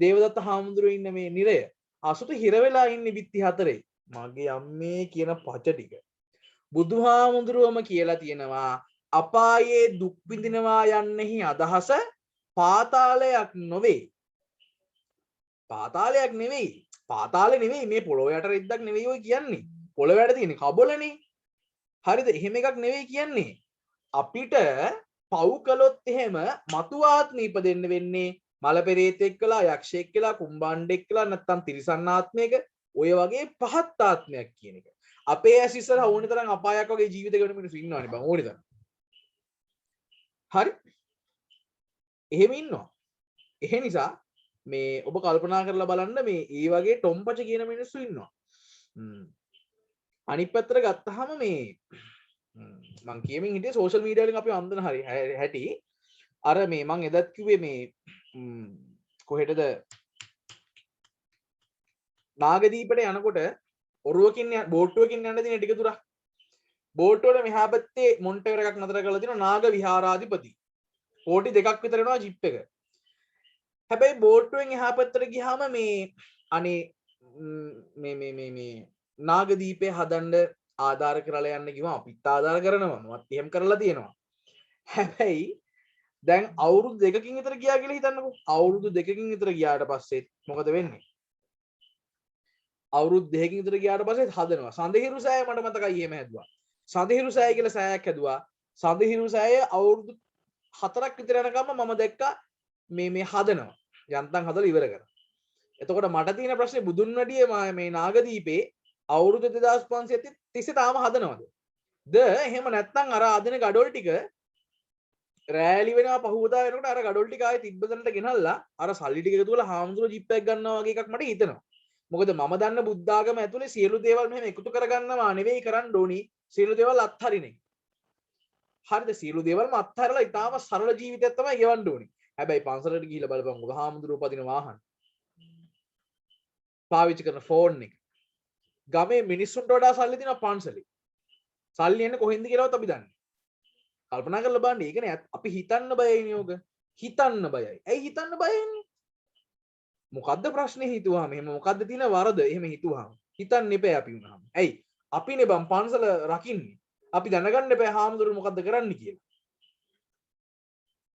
දේවදත්ත හාමුදුරුවෝ ඉන්න මේ නිරය ආසතු හිර වෙලා ඉන්නේ බිත්ති 4. මගේ අම්මේ කියන පච ටික බුදුහාමුදුරුවම කියලා තියෙනවා අපායේ දුක් විඳිනවා යන්නේහි අදහස පාතාලයක් නොවේ. පාතාලයක් නෙවෙයි. පාතාලේ නෙවෙයි මේ පොළොව යට රෙද්දක් නෙවෙයි ඔය කියන්නේ. පොළොව යට තියෙන කබලනේ. හරිද? එහෙම එකක් නෙවෙයි කියන්නේ. අපිට පව් කළොත් එහෙම මතු ආත්ම ඉපදෙන්න වෙන්නේ මල පෙරේතෙක් කළා, යක්ෂයෙක් කළා, කුම්බාණ්ඩෙක් කළා නැත්නම් තිරිසන් ආත්මයක ඔය වගේ පහත් ආත්මයක් කියන එක. අපේ ඇස් ඉස්සරහ ඕනේ තරම් අපායක් වගේ ජීවිත ගෙවන මිනිස්සු ඉන්නවනේ බං ඕනේ තරම්. හරි? එහෙම ඉන්නවා. ඒ නිසා මේ ඔබ කල්පනා කරලා බලන්න මේ ඒ වගේ ටොම්පච කියන මිනිස්සු ඉන්නවා. අනිත් පැත්තට ගත්තාම මේ මං කියමින් හිටියේ සෝෂල් මීඩියා වලින් අපි අන්දන හරි හැටි අර මේ මං එදත් කිව්වේ මේ කොහෙටද නාගදීපට යනකොට ඔරුවකින් බෝට්ටුවකින් යන්න දින ටික දුරක් බෝට්ටුවට මෙහා පැත්තේ මොන්ටෙවර එකක් නතර කරලා තියෙනවා නාග විහාරාධිපති. කෝටි 2ක් විතර යනවා ජිප් එක. හැබැයි බෝට්ටුවෙන් එහා පැත්තට ගියාම මේ අනේ මේ නාගදීපේ හදන්න ආධාර කරලා යන්න කිව්වම අපිත් ආධාර කරනවා මමත් එහෙම කරලා තියෙනවා. හැබැයි දැන් අවුරුදු 2කින් විතර ගියා කියලා හිතන්නකෝ. අවුරුදු 2කින් විතර ගියාට පස්සේ මොකද වෙන්නේ? අවුරුදු 2කින් විතර ගියාට පස්සේ හදනවා. සඳහිරු සෑය මට මතකයි එහෙම හැදුවා. සඳහිරු සෑය කියලා සෑයක් හැදුවා. සඳහිරු සෑය අවුරුදු 4ක් විතර යනකම් මම දැක්කා මේ හදනවා. යන්තම් හදලා ඉවර කරා. එතකොට මට තියෙන ප්‍රශ්නේ බුදුන් වැඩියේ මේ නාගදීපේ අවුරුදු 2500 තිස්සේ තාම හදනවද? එහෙම නැත්නම් අර ආදින gadol ටික රෑලි වෙනවා පහුවදා වෙනකොට අර gadol ටික ආයේ තිබ්බතනට ගෙනල්ලා අර සල්ලි ටික එකතු කරලා හාමුදුරුවෝ ජිප් එකක් ගන්නවා වගේ එකක් මට හිතෙනවා. මොකද මම දන්න බුද්ධාගම ඇතුලේ සියලු දේවල් මෙහෙම එකතු කරගන්නවා නෙවෙයි කරන්න ඕනි. සියලු දේවල් අත්හරින්නේ. හරිද? සියලු දේවල්ම අත්හැරලා ඊටාම සරල ජීවිතයක් තමයි ගෙවන්න ඕනි. හැබැයි පන්සලට ගිහිල්ලා බලපන් ඔබ හාමුදුරුවෝ පදින වාහන. පාවිච්චි කරන ෆෝන් එක. ගමේ මිනිස්සුන්ට වඩා සල්ලි දිනවා පන්සලේ. සල්ලි එන්නේ කොහෙන්ද කියලාවත් අපි දන්නේ. කල්පනා කරලා බලන්න. ඒ කියන්නේ අපි හිතන්න බයයි නියෝග. හිතන්න බයයි. ඇයි හිතන්න බය වෙන්නේ? මොකද්ද ප්‍රශ්නේ හිතුවාම? එහෙම මොකද්ද තියෙන වරද? එහෙම හිතුවාම. හිතන්න එපා අපි වුණාම. ඇයි? අපිනේ බම් පන්සල රකින්නේ. අපි දැනගන්න එපා හාමුදුරුවෝ මොකද්ද කරන්නේ කියලා.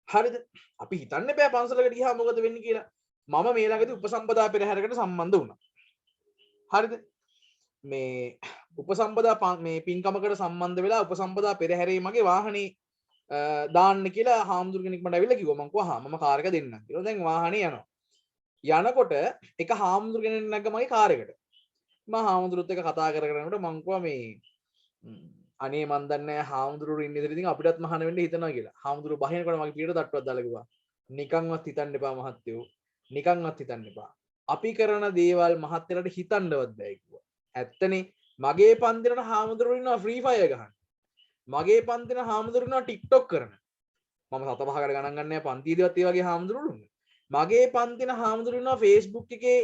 හරිද? අපි හිතන්න එපා පන්සලකට ගියාම මොකද වෙන්නේ කියලා. මම මේ ළඟදී උපසම්පදා පෙරහැරකට සම්බන්ධ වුණා. හරිද? මේ උපසම්පදා මේ පින්කමකට සම්බන්ධ වෙලා උපසම්පදා පෙරහැරේ මගේ වාහනේ දාන්න කියලා හාමුදුරු කෙනෙක් මට ඇවිල්ලා කිව්වා. මං කිව්වා මම කාර් එක දෙන්නම් කියලා. දැන් වාහනේ යනවා. යනකොට එක හාමුදුරු කෙනෙක් නැග්ග මගේ කාර් එකට. මම හාමුදුරුත් එක්ක කතා කරගෙන යනකොට මං කිව්වා මේ අනේ මන් දන්නේ නැහැ හාමුදුරුවෝ ඉන්න ඉතින් අපිටත් මහාන වෙන්න හිතනවා කියලා. හාමුදුරුවෝ බහිනකොට මගේ පිටට තට්ටුවක් දාලා කිව්වා. නිකන්වත් හිතන්න එපා මහත්තයෝ. නිකන්වත් හිතන්න එපා. අපි කරන දේවල් මහත්තයලට හිතන්නවත් බෑ කිව්වා. ඇත්තනේ මගේ පන්තිරට හාමුදුරුවෝ ඉන්නවා ෆ්‍රී ෆයර් ගහන. මගේ පන්තින හාමුදුරුවෝ ඉන්නවා ටික්ටොක් කරන. මම සත පහකට ගණන් ගන්න නැහැ පන්තියේදීවත් ඒ වගේ හාමුදුරුවෝ ඉන්නවා. මගේ පන්තින හාමුදුරුවෝ ඉන්නවා Facebook එකේ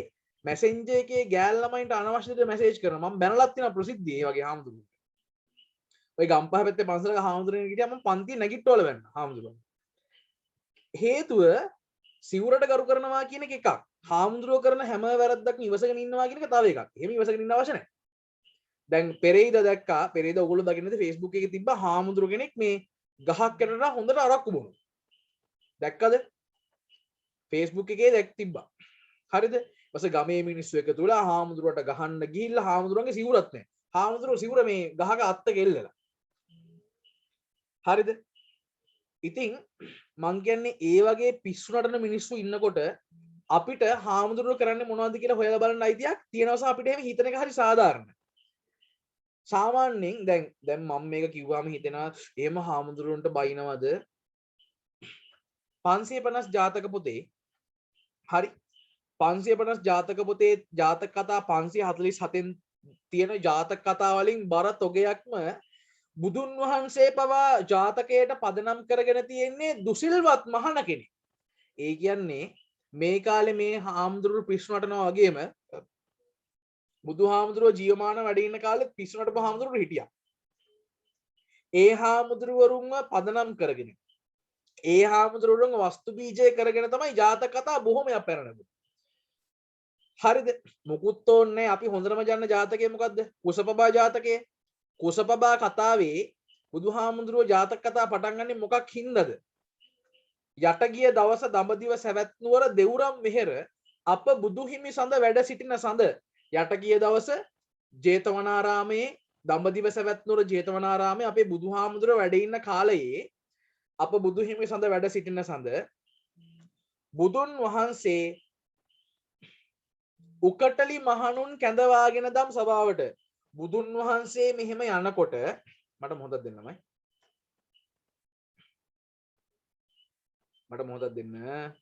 මැසෙන්ජර් එකේ ගෑල් ළමයින්ට අනවශ්‍ය දේ මැසේජ් කරනවා. මම බැනලත් තියෙනවා ප්‍රසිද්ධියේ ඒ වගේ හාමුදුරුවෝ. ඔය ගම්පහ පැත්තේ පන්සලක හාමුදුරුවෝ හිටියා මම පන්තිය නැගිට්ටවල වෙන්න හාමුදුරුවෝ. හේතුව සිවුරට ගරු කරනවා කියන එක එකක්. හාමුදුරුවෝ කරන හැම වැරද්දක්ම ඉවසගෙන ඉන්නවා කියන එක තව එකක්. එහෙම ඉවසගෙන ඉන්න අවශ්‍ය නැහැ. දැන් පෙරේද දැක්කා පෙරේද ඔයගොල්ලෝ දකින්නද Facebook එකේ තිබ්බ හාමුදුරුවෝ කෙනෙක් මේ ගහක් යනට හොඳට අරක්කු බොනවා. දැක්කද? Facebook එකේ දැක් තිබ්බා. හරිද? ඊපස්සේ ගමේ මිනිස්සු එකතු වෙලා හාමුදුරුවට ගහන්න ගිහිල්ලා හාමුදුරුවන්ගේ සිවුරත් නැහැ. හාමුදුරුවෝ සිවුර මේ ගහක අත්ත කෙල්ලලා. හරිද? ඉතින් මං කියන්නේ ඒ වගේ පිස්සු නටන මිනිස්සු ඉන්නකොට අපිට හාමුදුරුවෝ කරන්නේ මොනවද කියලා හොයලා බලන්න අයිතියක් තියෙනවා. අපිට එහෙම හිතන එක හරි සාධාරණයි. සාමාන්‍යයෙන් දැන් මම මේක කිව්වම හිතෙනවා එහෙම හාමුදුරුවන්ට බයිනවද 550 ජාතක පොතේ හරි 550 ජාතක පොතේ ජාතක කතා 547න් තියෙන ජාතක කතා වලින් බර තොගයක්ම බුදුන් වහන්සේ පවා ජාතකයට පදනම් කරගෙන තියෙන්නේ දුසිල්වත් මහණ කෙනෙක්. ඒ කියන්නේ මේ කාලේ මේ හාමුදුරුවෝ පිස්සු නටනවා වගේම බුදුහාමුදුරුවෝ ජීවමාන වැඩ ඉන්න කාලෙත් පිස්සු නටපු හාමුදුරුවෝ හිටියා. ඒ හාමුදුරුවරුන්ව පදනම් කරගෙන ඒ හාමුදුරුවරුන්ව වස්තු බීජය කරගෙන තමයි ජාතක කතා බොහොමයක් පැරණගුවේ. හරිද? මොකුත් ඕනේ අපි හොඳටම දන්න ජාතකය මොකද්ද? කුසපබා ජාතකය. කුසපබා කතාවේ බුදුහාමුදුරුවෝ ජාතක කතා පටන් ගන්නේ මොකක් හින්දාද? යට ගිය දවස දඹදිව සවැත් නුවර දෙවුරම් මෙහෙර අප බුදුහිමි සඳ වැඩ සිටින සඳ යට ගිය දවස ජේතවනාරාමේ දඹදිව සවැත් නුවර ජේතවනාරාමේ අපේ බුදුහාමුදුරුවෝ වැඩ ඉන්න කාලයේ අප බුදුහිමි සඳ වැඩ සිටින සඳ බුදුන් වහන්සේ උකටලි මහණුන් කැඳවාගෙන දම් සභාවට බුදුන් වහන්සේ මෙහෙම යනකොට මට මොහොතක් දෙන්නමයි මට මොහොතක් දෙන්න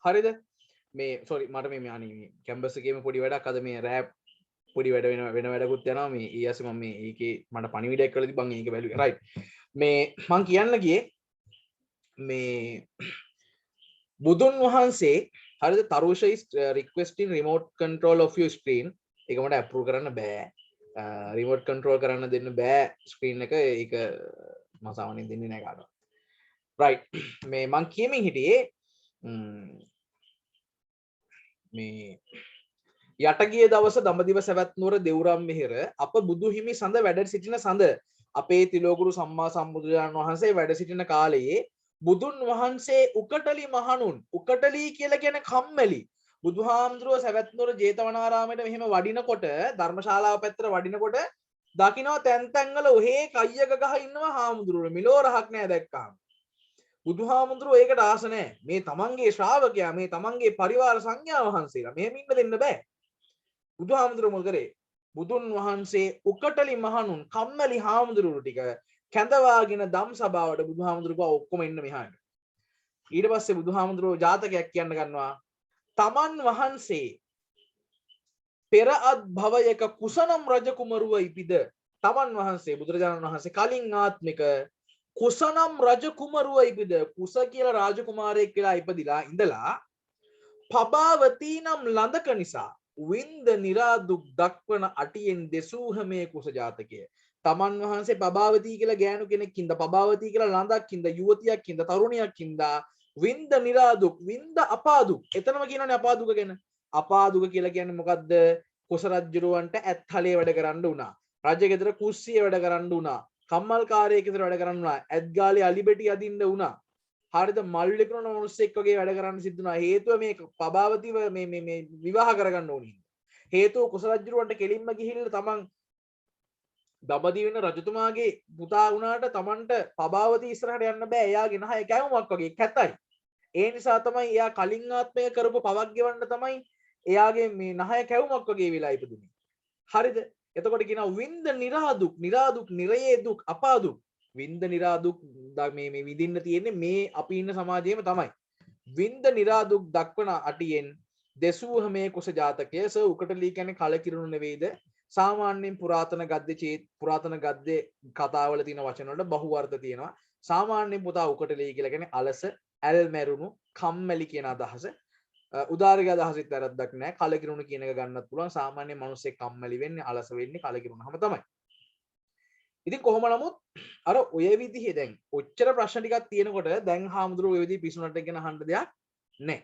හරිද මේ සෝරි මට මේ අනේ කැම්පස් එකේම පොඩි වැඩක් අද මේ රෑප් පොඩි වැඩ වෙන වැඩකුත් යනවා මේ ඊයස් මම මේ ඒකේ මට පණිවිඩයක් කරලා තිබ්බන් ඒක බැලුවේ රයිට් මේ මං කියන්න ගියේ මේ බුදුන් වහන්සේ හරිද තරුෂ is requesting remote control of your screen ඒක මට approve කරන්න බෑ remote control කරන්න දෙන්න බෑ screen එක ඒක මම සාමාන්‍යයෙන් දෙන්නේ නැහැ කාටවත් right මේ මං කියමින් හිටියේ මේ යටගිය දවස දඹදිව සවැත් නුවර දෙව්රම් මෙහෙර අප බුදු හිමි සඳ වැඩ සිටින සඳ අපේ තිලෝගුරු සම්මා සම්බුදුරජාණන් වහන්සේ වැඩ සිටින කාලයේ බුදුන් වහන්සේ උකටලි මහණුන් උකටලි කියලා කියන කම්මැලි බුදුහාමුදුරුවෝ සවැත් නුවර ජේතවනාරාමයට මෙහෙම වඩිනකොට ධර්මශාලාව පැත්තට වඩිනකොට දකින්න තැන් තැන්වල ඔහේ කයියක ගහ ඉන්නවා හාමුදුරුවෝ මිලෝ රහක් නෑ දැක්කාම බුදුහාමුදුරුවෝ ඒකට ආස නැහැ. මේ තමන්ගේ ශ්‍රාවකයා මේ තමන්ගේ පරිවාර සංඥා වහන්සේලා මෙහෙම ඉන්න දෙන්න බෑ. බුදුහාමුදුරුවෝ මොකද කරේ? බුදුන් වහන්සේ උකටලි මහණුන් කම්මැලි හාමුදුරුවෝ ටික කැඳවාගෙන ධම් සභාවට බුදුහාමුදුරුවෝ ඔක්කොම ඉන්න මෙහාට. ඊට පස්සේ බුදුහාමුදුරුවෝ ජාතකයක් කියන්න ගන්නවා. තමන් වහන්සේ පෙර අත් භවයක කුසනම් රජ කුමරුව ඉපිද තමන් වහන්සේ බුදුරජාණන් වහන්සේ කලින් ආත්මික කුසනම් රජ කුමරුව ඉපිද කුස කියලා රාජකුමාරයෙක් කියලා ඉපදිලා ඉඳලා පබාවතී නම් ලඳක නිසා වින්ද නිරාදුක් දක්වන අටියෙන් දෙසූහ මේ කුස ජාතකය තමන් වහන්සේ පබාවතී කියලා ගෑනු කෙනෙක් ඉඳ පබාවතී කියලා ලඳක් ඉඳ යුවතියක් ඉඳ තරුණියක් ඉඳ වින්ද නිරාදුක් වින්ද අපාදුක් එතනම කියනනේ අපාදුක ගැන අපාදුක කියලා කියන්නේ මොකද්ද කුස රජුරවන්ට ඇත්හලේ වැඩ කරන්න උනා රජ ගෙදර කුස්සිය වැඩ කරන්න උනා කම්මල්කාරයෙක් විතර වැඩ කරන්න උනා ඇත්ගාලේ අලිබෙටි අදින්න උනා හරිද මල් විකුණන මිනිස්සෙක් වගේ වැඩ කරන්න සිද්ධ වුණා හේතුව මේ පබාවතිව මේ විවාහ කරගන්න ඕනේ හේතුව කුස රජුරවන්ට කෙලින්ම ගිහිල්ලා තමන් දඹදිව වෙන රජතුමාගේ පුතා වුණාට තමන්ට පබාවති ඉස්සරහට යන්න බෑ එයාගේ නහය කැවුමක් වගේ කැතයි ඒ නිසා තමයි එයා කලින් ආත්මය කරපු පවක් ගෙවන්න තමයි එයාගේ මේ නහය කැවුමක් වගේ වෙලා ඉපදුනේ හරිද එතකොට කියනවා වින්ද නිරාදුක් නිරාදුක් නිරයේ දුක් අපාදුක් වින්ද නිරාදුක් මේ විඳින්න තියෙන්නේ මේ අපි ඉන්න සමාජයේම තමයි වින්ද නිරාදුක් දක්වන අටියෙන් දෙසූහ මේ කුස ජාතකය ස උකටලී කියන්නේ කලකිරුණු නෙවෙයිද සාමාන්‍යයෙන් පුරාතන ගද්දේ කතාවල තියෙන වචන වලට බහුවර්ථ තියෙනවා සාමාන්‍යයෙන් පුතා උකටලී කියලා කියන්නේ අලස ඇල්මැරුණු කම්මැලි කියන අදහස උදාරක අදහසෙත් වැරද්දක් නැහැ කලකිරුණු කියන එක ගන්නත් පුළුවන් සාමාන්‍ය මිනිස්සෙක් කම්මැලි වෙන්නේ අලස වෙන්නේ කලකිරුණාම තමයි ඉතින් කොහොම නමුත් අර ඔය විදිහේ දැන් ඔච්චර ප්‍රශ්න ටිකක් තියෙනකොට දැන් හාමුදුරුවෝ ඔය විදිහ පිසුනට ගැන අහන්න දෙයක් නැහැ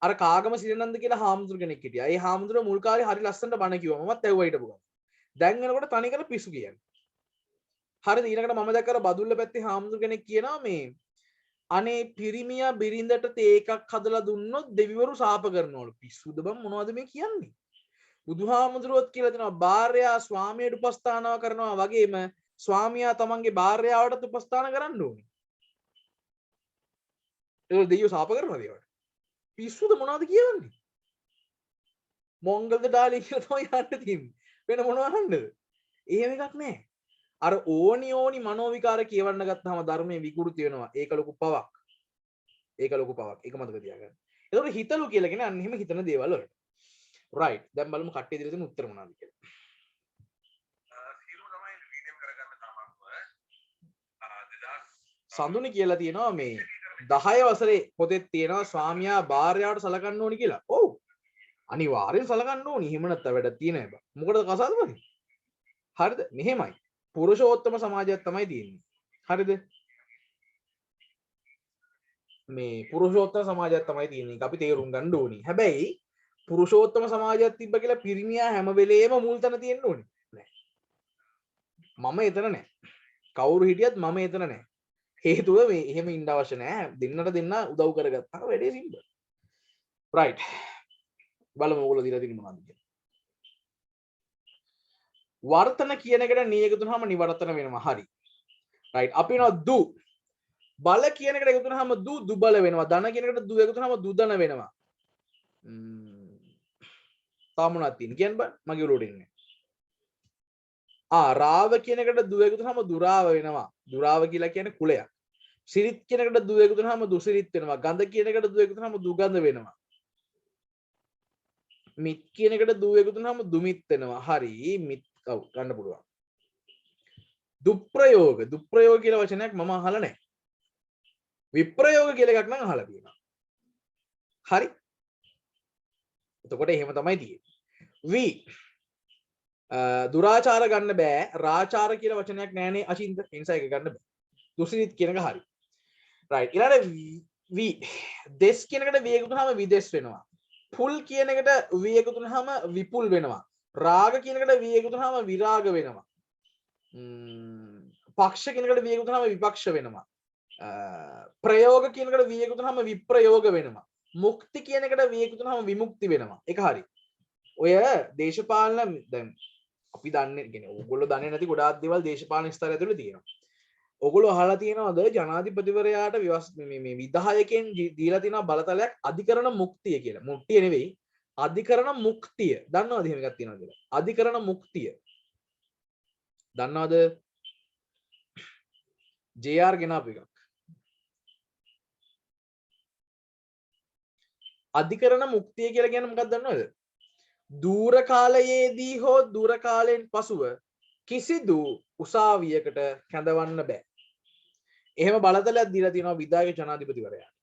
අර කාගම සිරිනන්ද කියලා හාමුදුරු කෙනෙක් හිටියා ඒ හාමුදුරුවෝ මුල් කාලේ හරි ලස්සනට බණ කිව්වා මමත් ඇහුවා හිටපු ගමන් දැන් වෙනකොට තනිකර පිසු කියන්නේ හරිද ඊළඟට මම දැක්කර බදුල්ල පැත්තේ හාමුදුරු කෙනෙක් කියනවා මේ අනේ පිරිමියා බිරිඳට තේ එකක් හදලා දුන්නොත් දෙවිවරු සාප කරනවලු පිස්සුද බං මොනවද මේ කියන්නේ බුදුහාමුදුරුවෝත් කියලා දෙනවා භාර්යා ස්වාමියට උපස්ථානව කරනවා වගේම ස්වාමියා තමන්ගේ භාර්යාවටත් උපස්ථාන කරන්න ඕනේ ඒක දෙවියෝ සාප කරනවද ඒවට පිස්සුද මොනවද කියන්නේ මොංගල්ද ඩාලි කියලා තමයි යන්න තියෙන්නේ වෙන මොනව අහන්නද එහෙම එකක් නැහැ අර ඕනි මනෝවිකාර කියවන්න ගත්තාම ධර්මයේ විකෘති වෙනවා ඒක ලොකු පවක් ඒක මතක තියාගන්න ඒතකොට හිතලු කියලා කියන්නේ අන්න එහෙම හිතන දේවල් වලට right දැන් බලමු කට්ටිය දීලා තියෙන උත්තර මොනවද කියලා සඳුනි කියලා තියෙනවා මේ 10 වසරේ පොතේ තියෙනවා ස්වාමියා භාර්යාවට සලකන්න ඕනි කියලා ඔව් අනිවාර්යෙන් සලකන්න ඕනි එහෙම නැත්නම් වැඩක් තියෙන හැබැයි මොකටද කසාදමනේ හරිද මෙහෙමයි පුරුෂෝත්තම සමාජයක් තමයි තියෙන්නේ හරිද මේ පුරුෂෝත්තම සමාජයක් තමයි තියෙන්නේ ඒක අපි තේරුම් ගන්න ඕනි හැබැයි පුරුෂෝත්තම සමාජයක් තිබ්බ කියලා පිරිමියා හැම වෙලේම මුල් තැන තියෙන්න ඕනේ නෑ මම එතන නෑ කවුරු හිටියත් මම එතන නෑ හේතුව මේ එහෙම ඉන්න අවශ්‍ය නෑ දෙන්නට දෙන්න උදව් කරගත්තා වැඩේ සිම්පල් right බලමු ඕගොල්ලෝ දීලා තියෙන්නේ මොනවද කියලා වර්තන කියන එකට නී එකතු වුනහම නිවර්තන වෙනවා හරි right අපි වෙනවා දු බල කියන එකට එකතු වුනහම දුබල වෙනවා ධන කියන එකට දු එකතු වුනහම දුදන වෙනවා තාම මොනවද තියෙන්නේ කියන්න බෑ මගේ උඩට ඉන්නේ රාව කියන එකට දු එකතු වුනහම දුරාව වෙනවා දුරාව කියලා කියන්නේ කුලයක් සිරිත් කියනකට දු එකතු වුනහම දුසිරිත් වෙනවා. ගඳ කියනකට දු එකතු වුනහම දුගඳ වෙනවා. මිත් කියනකට දු එකතු වුනහම දුමිත් වෙනවා. හරි මිත් ඔව් ගන්න පුළුවන්. දුප්‍රයෝග කියලා වචනයක් මම අහලා නැහැ. විප්‍රයෝග කියලා එකක් නම් අහලා තියෙනවා. හරි. එතකොට එහෙම තමයි තියෙන්නේ. වි දුරාචාර ගන්න බෑ. රාචාර කියලා වචනයක් නැහැනේ අචින්ත. ඒ නිසා ඒක ගන්න බෑ. දුසිරිත් කියන එක හරි. right. ඊළඟට වි දෙස් කියන එකට වි එකතු වුනහම විදෙස් වෙනවා. පුල් කියන එකට වි එකතු වුනහම විපුල් වෙනවා. රාග කියන එකට වි එකතු වුනහම විරාග වෙනවා. පක්ෂ කියන එකට වි එකතු වුනහම විපක්ෂ වෙනවා. ප්‍රයෝග කියන එකට වි එකතු වුනහම විප්‍රයෝග වෙනවා. මුක්ති කියන එකට වි එකතු වුනහම විමුක්ති වෙනවා. ඒක හරි. ඔය දේශපාලන දැන් අපි දන්නේ කියන්නේ ඕගොල්ලෝ දන්නේ නැති ගොඩාක් දේවල් දේශපාලන ස්තරය ඇතුළේ තියෙනවා. ඕගොල්ලෝ අහලා තියෙනවද ජනාධිපතිවරයාට මේ විධායකයන් දීලා තියෙන බලතලයක් අධිකරණ මුක්තිය කියලා. මුක්තිය නෙවෙයි අධිකරණ මුක්තිය. දන්නවද එහෙම එකක් තියෙනවද කියලා? අධිකරණ මුක්තිය. දන්නවද? JR ගෙනාපු එකක්. අධිකරණ මුක්තිය කියලා කියන්නේ මොකක්ද දන්නවද? දූර කාලයේදී හෝ දූර කාලයෙන් පසුව කිසිදු උසාවියකට කැඳවන්න බෑ. එහෙම බලතලයක් දීලා තියෙනවා විධායක ජනාධිපතිවරයාට.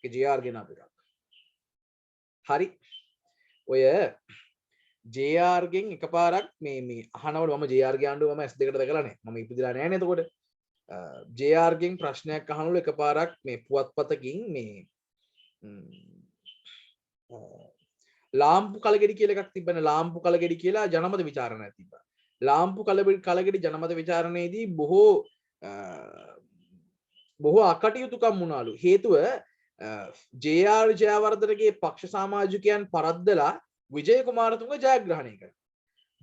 ඒක JR ගෙනාපු එකක්. හරි. ඔය JR ගෙන් එකපාරක් මේ අහනවල මම JR ගේ ආණ්ඩුව මම S2කට දැකලා නැහැ. මම ඉපදිලා නැහැ නේද එතකොට. JR ගෙන් ප්‍රශ්නයක් අහනවල එකපාරක් මේ පුවත්පතකින් මේ ලාම්පු කලගෙඩි කියලා එකක් තිබ්බනේ. ලාම්පු කලගෙඩි කියලා ජනමත විචාරණයක් තිබ්බා. ලාම්පු කලගෙඩි ජනමත විචාරණයේදී බොහෝ අකටයුතුකම් වුණාලු. හේතුව JR ජයවර්ධනගේ පක්ෂ සමාජිකයන් පරද්දලා විජය කුමාරතුංග ජයග්‍රහණය කරා.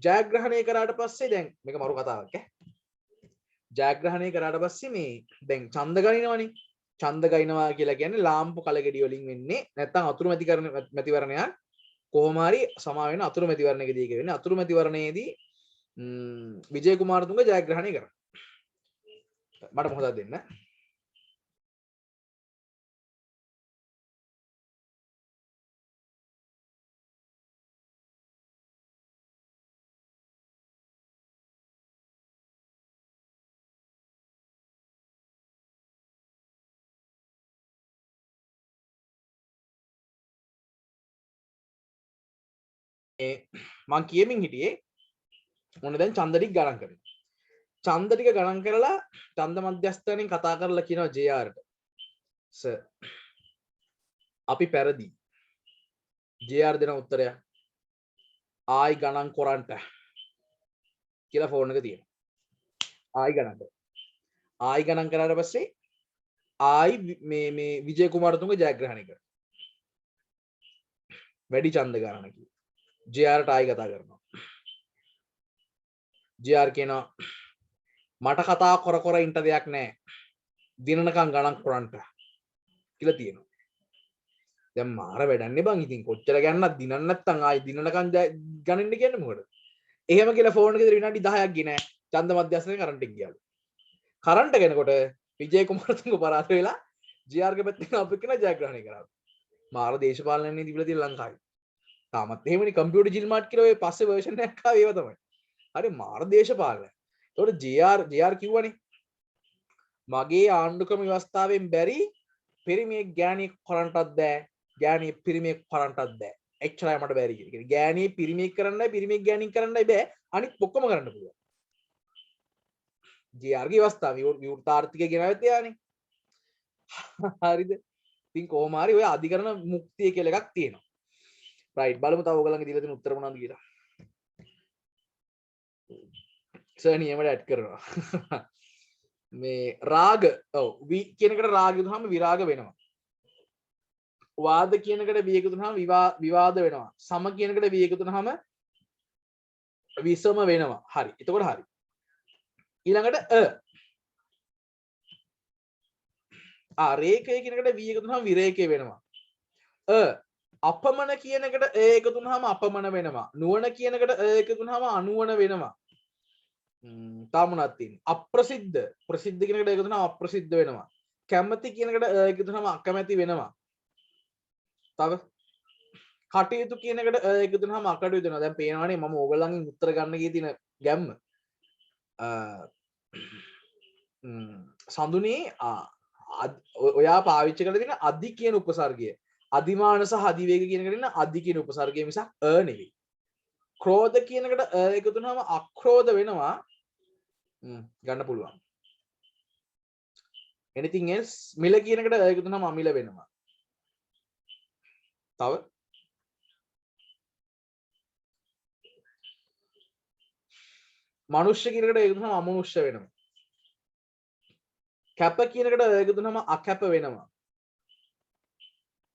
ජයග්‍රහණය කරාට පස්සේ දැන් මේක මරු කතාවක් ඈ. ජයග්‍රහණය කරාට පස්සේ මේ දැන් ඡන්ද ගනිනවනේ. ඡන්ද ගනිනවා කියලා කියන්නේ ලාම්පු කලගෙඩි වලින් වෙන්නේ නැත්නම් අතුරු මැතිවරණයක් කොහොම හරි සමා වෙන අතුරු මැතිවරණයකදී ඒක වෙන්නේ. අතුරු මැතිවරණයේදී විජය කුමාරතුංග ජයග්‍රහණය කරා. මට මොකද දෙන්න? මං කියමින් හිටියේ මොන දැන් ඡන්ද ටික ගණන් කරනවා. ඡන්ද ටික ගණන් කරලා ඡන්ද මධ්‍යස්ථානෙන් කතා කරලා කියනවා JRට සර් අපි පෙරදී. JR දෙන උත්තරය ආයි ගණන් කරන්ට කියලා ෆෝන් එක තියෙනවා. ආයි ගණන් කරා. ආයි ගණන් කරාට පස්සේ ආයි මේ විජය කුමාරතුංග ජයග්‍රහණය කරා. වැඩි ඡන්ද ගණන කිව්වා. JRට ආයි කතා කරනවා. JR කියනවා මට කතා කර ඉන්න දෙයක් නැහැ. දිනනකම් ගණන් කරන්ට කියලා තියෙනවා. දැන් මාර වැඩන්නේ බං. ඉතින් කොච්චර ගන්නත් දිනන්න නැත්තම් ආයි දිනනකම් ගණන් කියන්නේ මොකටද? එහෙම කියලා ෆෝන් එකේ විනාඩි 10ක් ගිනේ. ඡන්ද මධ්‍යස්ථානේ කරන්ට් එක ගියාලු. කරන්ට් ගෙනකොට විජය කුමාරතුංග පරාද වෙලා JR ගේ පැත්තෙන් අපේ කෙනා ජයග්‍රහණය කරා. මාර දේශපාලනයේ තිබිලා තියෙන ලංකාවේ. තාමත් එහෙමනේ කම්පියුටර් ජිල්මාට් කියලා ඔය පස්සේ වර්ෂන් එකක් ආවේ ඒව තමයි. හරි මාර දේශපාලනය. ඒතකොට JR කිව්වනේ මගේ ආණ්ඩුක්‍රම ව්‍යවස්ථාවෙන් බැරි පිරිමියෙක් ගෑණියෙක් කරන්නටත් බෑ. ගෑණියෙක් පිරිමියෙක් කරන්නටත් බෑ. එච්චරයි මට බැරි කියලා. ගෑණියෙක් පිරිමියෙක් කරන්නයි පිරිමියෙක් ගෑණියෙක් කරන්නයි බෑ. අනිත් ඔක්කොම කරන්න පුළුවන්. JR ගේ ව්‍යවස්ථාව විවෘත ආර්ථිකය ගෙනාවෙත් එයානේ. හරිද? ඉතින් කොහොම හරි ඔය අධිකරණ මුක්තිය කියලා එකක් තියෙනවා. රයිට් බලමු තව ඔයගලන්ගේ දීලා තියෙන උත්තර මොනවද කියලා. සර් නියමයට ඇඩ් කරනවා. මේ රාග ඔව් වි කියන එකට රාග යොදනහම විරාග වෙනවා. වාද කියන එකට වි එකතු වුනහම විවාද වෙනවා. සම කියන එකට වි එකතු වුනහම විසම වෙනවා. හරි. එතකොට හරි. ඊළඟට රේඛය කියන එකට වි එකතු වුනහම විරේඛය වෙනවා. අපමණ කියන එකට එකතු වුනහම අපමණ වෙනවා. නුවණ කියන එකට එකතු වුනහම අනුවණ වෙනවා. තාම මොනවද තියෙන්නේ? අප්‍රසිද්ධ ප්‍රසිද්ධ කියන එකට එකතු වුනහම අප්‍රසිද්ධ වෙනවා. කැමති කියනකට එකතු වුනහම අකමැති වෙනවා. තව කටයුතු කියනකට එකතු වුනහම අකටයුතු වෙනවා. දැන් පේනවනේ මම ඕගොල්ලන්ගෙන් උත්තර ගන්න ගියේ තියෙන ගැම්ම. සඳුනේ ඔයා පාවිච්චි කරලා තියෙන අදි කියන උපසර්ගය අදිමාන සහ අදිවේග කියන එකට ඉන්න අදි කියන උපසර්ගය මිසක් නෙවෙයි. ක්‍රෝධ කියන එකට එකතු වුනහම අක්‍රෝධ වෙනවා. ගන්න පුළුවන්. anything else මිල කියන එකට එකතු වුනහම අමිල වෙනවා. තව මනුෂ්‍ය කියන එකට එකතු වුනහම අමනුෂ්‍ය වෙනවා. කැප කියන එකට එකතු වුනහම අකැප වෙනවා.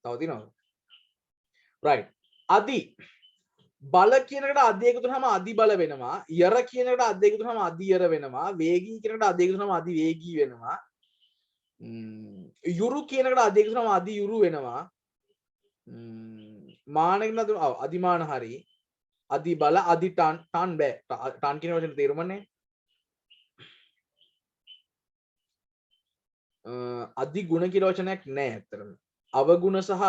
තව තියෙනවද? right. අදි බල කියන එකට අදි එකතු වුනහම අදි බල වෙනවා. යර කියන එකට අදි එකතු වුනහම අදි යර වෙනවා. වේගී කියන එකට අදි එකතු වුනහම අදි වේගී වෙනවා. යුරු කියන එකට අදි එකතු වුනහම අදි යුරු වෙනවා. මාන කියන අදිමාන හරි. අදි බල අදි ටන් බෑ. ටන් කියන වචනේ තේරුම නැහැ. අදි ගුණ කියලා වචනයක් නැහැ ඇත්තටම. අවගුණ සහ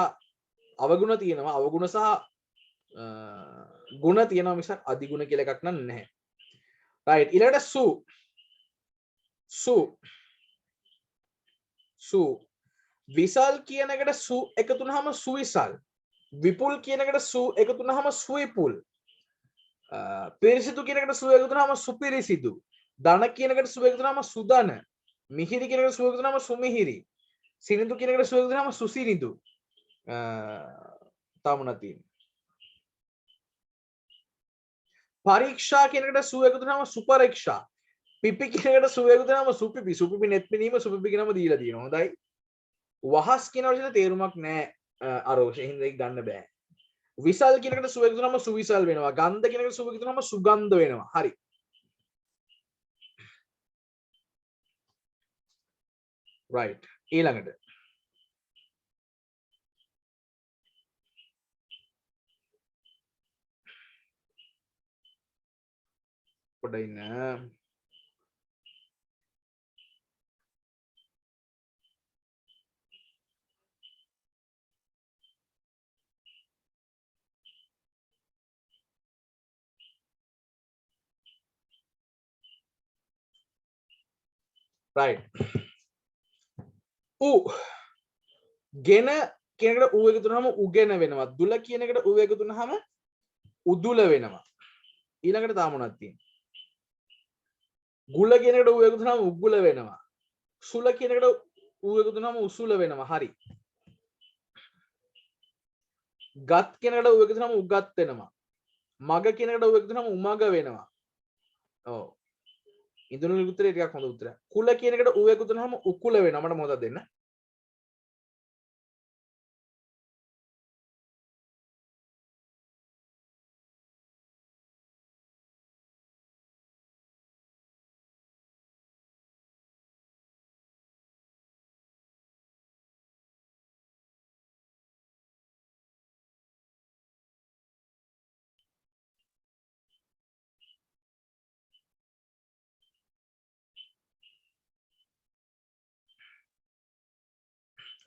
අවගුණ තියෙනවා. අවගුණ සහ ගුණ තියෙනවා මිසක් අදි ගුණ කියලා එකක් නැහැ. right ඊළඟට සු විසල් කියන එකට සු එකතු වුනහම සුවිසල්. විපුල් කියන එකට සු එකතු වුනහම සුවිපුල්. පිරිසිදු කියන එකට සු එකතු වුනහම සුපිරිසිදු. ධන කියන එකට සු එකතු වුනහම සුදන. මිහිරි කියන එකට සු එකතු වුනහම සුමිහිරි. සිනිඳු කියන එකට සු එකතු වුනහම සුසිනිඳු. තාමුණා තියෙන්නේ. පරීක්ෂා කියන එකට සු එකතු වුනහම සුපරීක්ෂා. පිපි කියන එකට සු එකතු වුනහම සුපිපි. සුපිපි net පිනීම සුපිපි කියනම දීලා තියෙනවා. හොඳයි. වහස් කියන වචනේ තේරුමක් නැහැ අරෝෂ. එහෙනම් ඒක ගන්න බෑ. විසල් කියන එකට සු එකතු වුනහම සුවිසල් වෙනවා. ගන්ධ කියන එකට සු එකතු වුනහම සුගන්ධ වෙනවා. හරි. right ඊළඟට පොඩ ඉන්න right ගෙන කියන එකට ඌ එකතු වුනහම උගෙන වෙනවා. දුල කියන එකට ඌ එකතු වුනහම උදුල වෙනවා. ඊළඟට තා මොනවද තියෙන්නේ? ගුල කියන එකට ඌ එකතු වුනහම උගුල වෙනවා. සුල කියන එකට ඌ එකතු වුනහම උසුල වෙනවා. හරි. ගත් කියන එකට ඌ එකතු වුනහම උගත් වෙනවා. මග කියන එකට ඌ එකතු වුනහම උමග වෙනවා. ඔව්. ඉදුණු උත්තරේ ටිකක් හොඳ උත්තරයක්. කුල කියන එකට ඌ එකතු වුනහම උකුල වෙනවා. මට මොකක්ද දෙන්න?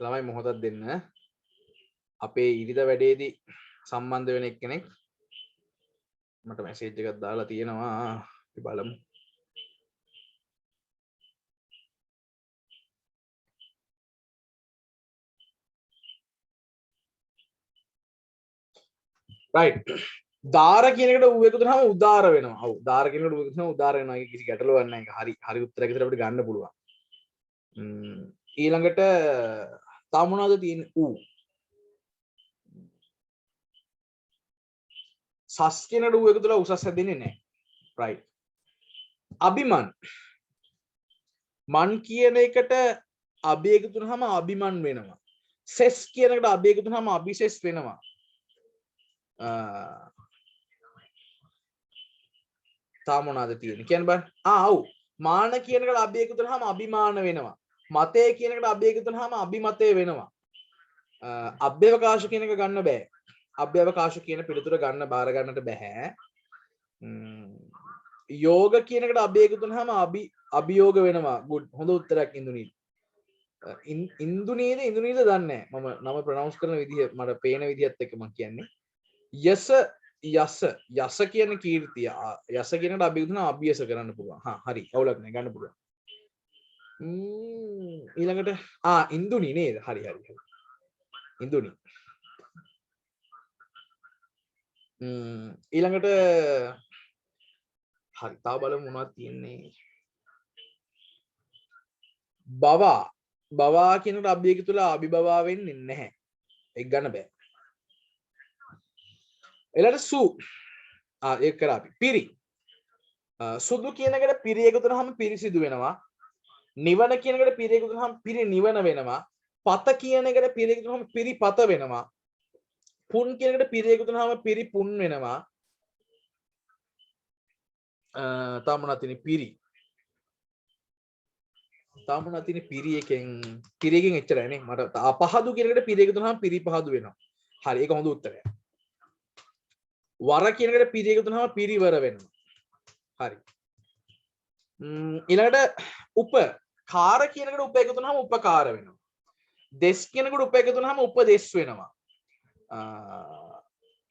ළමයි මොහොතක් දෙන්න. අපේ ඉරිදා වැඩේදී සම්බන්ධ වෙන එක්කෙනෙක් මට මැසේජ් එකක් දාලා තියෙනවා. අපි බලමු. right දාර කියන එකට ඌ එකතු වුනහම උදාර වෙනවා. ඔව් දාර කියන එකට ඌ එකතු වුනහම උදාර වෙනවා. ඒක කිසි ගැටලුවක් නැහැ. ඒක හරි හරි උත්තරයක් විතර අපිට ගන්න පුළුවන්. ඊළඟට තා මොනවද තියෙන්නේ? ඌ සස් කියන එකට ඌ එකතු වෙලා උසස් හැදෙන්නේ නැහැ. right අබිමන් මන් කියන එකට අබි එකතු වුනහම අබිමන් වෙනවා. සෙස් කියන එකට අබි එකතු වුනහම අබිසෙස් වෙනවා. තා මොනවද තියෙන්නේ කියන්න බෑ. ඔව් මාන කියන එකට අබි එකතු වුනහම අබිමාන වෙනවා. මතය කියන එකට අබි එකතු වුනහම අබිමතය වෙනවා. අභ්‍යවකාශ කියන එක ගන්න බෑ. අභ්‍යවකාශ කියන පිළිතුර ගන්න බාර ගන්නට බෑ. යෝග කියන එකට අබි එකතු වුනහම අභියෝග වෙනවා. good හොඳ උත්තරයක් ඉඳුනි. ඉන්දුනීද ඉන්දුනීද දන්නේ මම නම ප්‍රොනවුන්ස් කරන විදිහ මට පේන විදිහත් එක්ක මම කියන්නේ යස යස යස කියන කීර්තිය යස කියනට අභිගුණ අභියස කරන්න පුළුවන්. හරි අවුලක් නැහැ ගන්න පුළුවන්. ඊළඟට ඉන්දුනි නේද? හරි ඉන්දුනි. ඊළඟට හරි තා බලමු මොනවද තියෙන්නේ. බවා කියනට අභියක තුල අභිබවා වෙන්නේ නැහැ. ඒක ගන්න බෑ. ඊළඟට සු ඒක කරා අපි. පිරි. සුදු කියන එකට පිරි එකතු වුනහම පිරිසිදු වෙනවා. නිවන කියන එකට පිරි එකතු වුනහම පිරි නිවන වෙනවා. පත කියන එකට පිරි එකතු වුනහම පිරි පත වෙනවා. පුන් කියන එකට පිරි එකතු වුනහම පිරි පුන් වෙනවා. තාම නැතිනේ පිරි. තාම නැතිනේ පිරි එකෙන් එච්චරයි නේ. මට අපහදු කියන එකට පිරි එකතු වුනහම පිරි පහදු වෙනවා. හරි ඒක හොඳ උත්තරයක්. වර කියන එකට පිරි එකතු වුනහම පිරිවර වෙනවා. හරි. ඊළඟට කාර කියන එකට උප එකතු වුනහම උපකාර වෙනවා. දෙස් කියන එකට උප එකතු වුනහම උපදෙස් වෙනවා.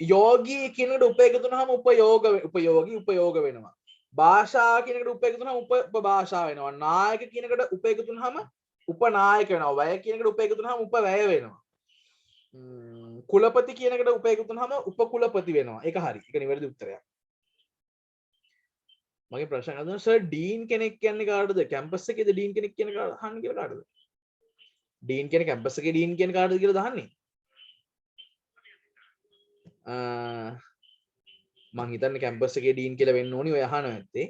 යෝගී කියන එකට උප එකතු වුනහම උපයෝග වෙනවා. භාෂා කියන එකට උප එකතු වුනහම උපභාෂා වෙනවා. නායක කියන එකට උප එකතු වුනහම උපනායක වෙනවා. වැය කියන එකට උප එකතු වුනහම උපවැය වෙනවා. කුලපති කියන එකට උප එකතු වුනහම උපකුලපති වෙනවා. ඒක හරි. ඒක නිවැරදි උත්තරයක්. මගේ ප්‍රශ්න අහනවා සර් ඩීන් කෙනෙක් කියන්නේ කාටද? කැම්පස් එකේද ඩීන් කෙනෙක් කියන අහන්න කියලා කාටද? ඩීන් කියන්නේ කැම්පස් එකේ ඩීන් කියන කාටද කියලා දහන්නේ? මං හිතන්නේ කැම්පස් එකේ ඩීන් කියලා වෙන්න ඕනි ඔය අහනවා ඇත්තේ.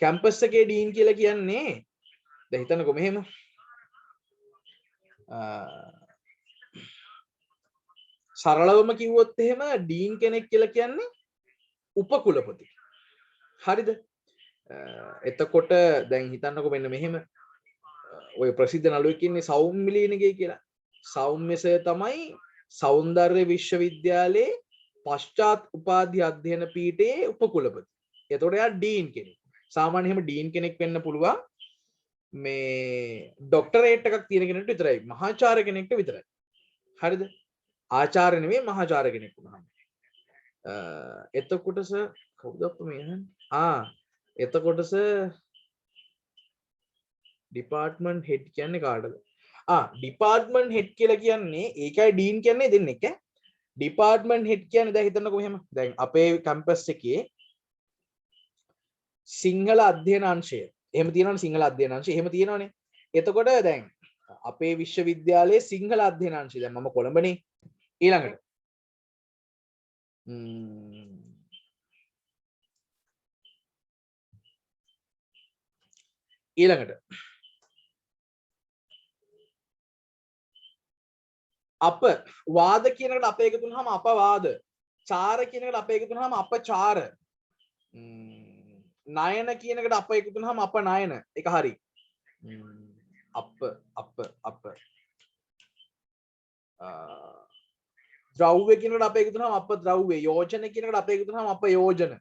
කැම්පස් එකේ ඩීන් කියලා කියන්නේ දැන් හිතන්නකෝ මෙහෙම සරලවම කිව්වොත් එහෙම ඩීන් කෙනෙක් කියලා කියන්නේ උපකුලපති. හරිද? එතකොට දැන් හිතන්නකෝ මෙන්න මෙහෙම ඔය ප්‍රසිද්ධ නළුවෙක් ඉන්නේ සෞම්මිලීනගේ කියලා. සෞම්‍ය සර් තමයි සෞන්දර්ය විශ්වවිද්‍යාලයේ පශ්චාත් උපාධි අධ්‍යයන පීඨයේ උපකුලපති. එතකොට එයා ඩීන් කෙනෙක්. සාමාන්‍යයෙන් එහෙම ඩීන් කෙනෙක් වෙන්න පුළුවන් මේ ડોක්ටරේට් එකක් තියෙන කෙනෙක්ට විතරයි. මහාචාර්ය කෙනෙක්ට විතරයි. හරිද? ආචාර්ය නෙවෙයි මහාචාර්ය කෙනෙක් වුණාම. එතකොට සර් කවුද අප්ප මේ අහන්නේ? එතකොට ඩිපාර්ට්මන්ට් හෙඩ් කියන්නේ කාටද? ඩිපාර්ට්මන්ට් හෙඩ් කියලා කියන්නේ ඒකයි ඩීන් කියන්නේ දෙන්නෙක් ඈ. ඩිපාර්ට්මන්ට් හෙඩ් කියන්නේ දැන් හිතන්නකෝ මෙහෙම. දැන් අපේ කැම්පස් එකේ සිංහල අධ්‍යයන අංශය. එහෙම තියෙනවනේ සිංහල අධ්‍යයන අංශය. එහෙම තියෙනවනේ. එතකොට දැන් අපේ විශ්වවිද්‍යාලයේ සිංහල අධ්‍යයන අංශය. දැන් මම කොළඹනේ. ඊළඟට අප වාද කියන එකට අප එකතු වුනහම අපවාද. චාර කියන එකට අප එකතු වුනහම අපචාර. නයන කියන එකට අප එකතු වුනහම අපනයන. ඒක හරි. අප ද්‍රව්‍ය කියන එකට අප එකතු වුනහම අපද්‍රව්‍ය. යෝජන කියන එකට අප එකතු වුනහම අපයෝජන.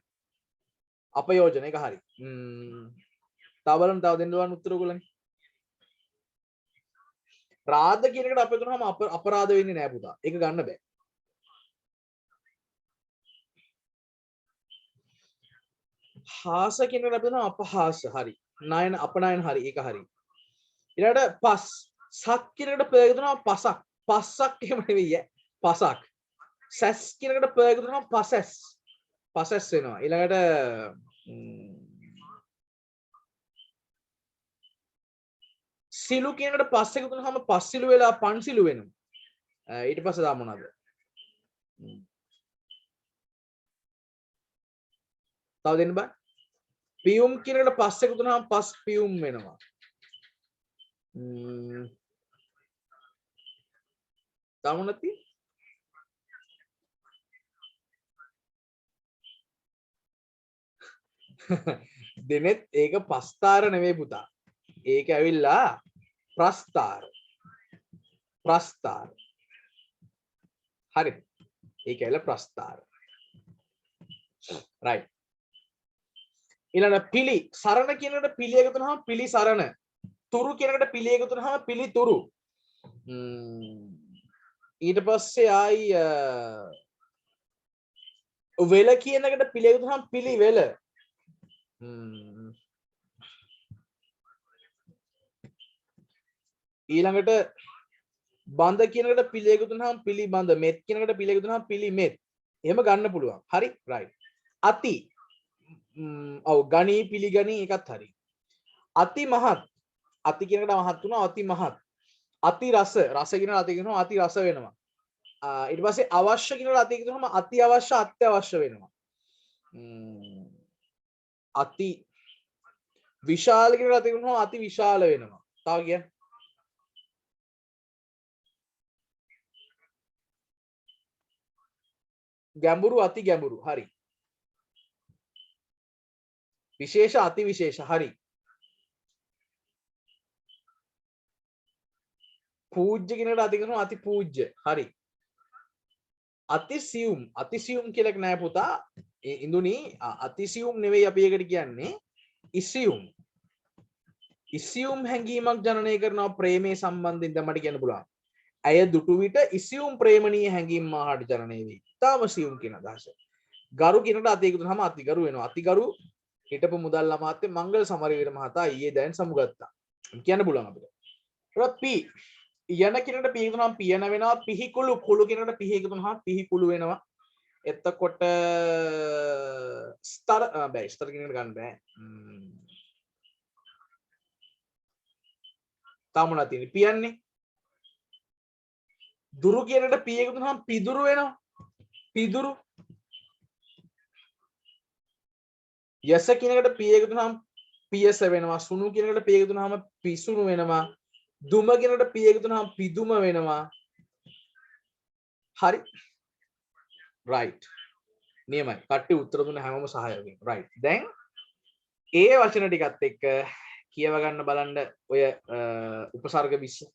අපයෝජන. ඒක හරි. තව බලන්න තව දෙන්න ඕන උත්තර ඔයගොල්ලන්ගේ. රාද කියන එකට අප එකතු වුනහම අපරාධ වෙන්නේ නෑ පුතා. ඒක ගන්න බෑ. හාස කියන එකට අප එකතු වුනහම අපහාස. හරි. නයන අපනයන හරි. ඒක හරි. ඊළඟට පස් සක් කියන එකට ප එකතු වුනහම පසක්. පස්සක් එහෙම නෙවෙයි ඈ. පසක්. සැස් කියන එකට ප එකතු වුනහම පසැස්. පසැස් වෙනවා. ඊළඟට සිලු කියන එකට පස් එකතු වුනහම පස්සිලු වෙලා පන්සිලු වෙනවා. ඊට පස්සේ දාමු මොනවද? තව දෙන්න බෑ. පියුම් කියන එකට පස් එකතු වුනහම පස් පියුම් වෙනවා. තව නැති දෙනෙත් ඒක පස්තාර නෙවෙයි පුතා. ඒක ඇවිල්ලා ප්‍රස්තාර. ප්‍රස්තාර. හරි. ඒක ඇවිල්ලා ප්‍රස්තාර. right. ඊළඟ පිලි සරණ කියනකොට පිලි එකතු වුනහම පිලි සරණ. තුරු කියන එකට පිළි එකතු වුනහම පිළිතුරු. ඊට පස්සේ ආයි වෙල කියන එකට පිළි එකතු වුනහම පිළිවෙල. ඊළඟට බඳ කියන එකට පිළි එකතු වුනහම පිළිබඳ, මෙත් කියන එකට පිළි එකතු වුනහම පිළිමෙත්. එහෙම ගන්න පුළුවන්. හරි රයිට්. අති ඔව් ගණී පිළිගනී ඒකත් හරි. අති මහත්, අති කියන එකට මහත් වුණා අති මහත්. අති රස, රස කියන අති කියනවා අති රස වෙනවා. ඊට පස්සේ අවශ්‍ය කියන එකට අති කියනම අති අවශ්‍ය අත්‍යවශ්‍ය වෙනවා. අති විශාල කියන එකට අති කියනම අති විශාල වෙනවා. තව කියන්න. ගැඹුරු අති ගැඹුරු හරි. විශේෂ අති විශේෂ හරි. පූජ්‍ය කෙනෙකුට අති කරනවා අති පූජ්‍ය හරි. අතිසියුම්, අතිසියුම් කියලා නෑ පුතා. ඉඳුනි අතිසියුම් නෙවෙයි අපි ඒකට කියන්නේ ඉසියුම්. ඉසියුම් හැඟීමක් ජනනය කරනවා ප්‍රේමයේ සම්බන්ධයෙන් දැන් මට කියන්න පුළුවන්. ඇය දුටු විට ඉසියුම් ප්‍රේමණීය හැඟීම් මාහට ජනනය වෙයි. තාම සියුම් කියන අදහස. ගරු කියනට අති එකතු වුනහම අතිගරු වෙනවා. අතිගරු හිටපු මුදල් අමාත්‍ය මංගල සමරවීර මහතා ඊයේ දැන් සමුගත්තා. කියන්න පුළුවන් අපිට. ඊට පී යන කෙනට පී එකතු වුනහම පියන වෙනවා. පිහිකුළු කුළු කෙනට පිහි එකතු වුනහම පිහිකුළු වෙනවා. එතකොට ස්තර බෑ ස්තර කෙනට ගන්න බෑ. තාමුණා තියෙන්නේ පියන්නේ. දුරු කියනට පී එකතු වුනහම පිදුරු වෙනවා. පිදුරු. යස කියනකට පී එකතු වුනහම පියස වෙනවා. සුණු කියනකට පී එකතු වුනහම පිසුණු වෙනවා. දුම කියනකට පී එකතු වුනහම පිදුම වෙනවා. හරි. රයිට්. නියමයි. කට්ටිය උත්තර දුන්න හැමෝම සහයෝගයෙන්. රයිට්. දැන් ඒ වචන ටිකත් එක්ක කියව ගන්න බලන්න ඔය උපසර්ග 20.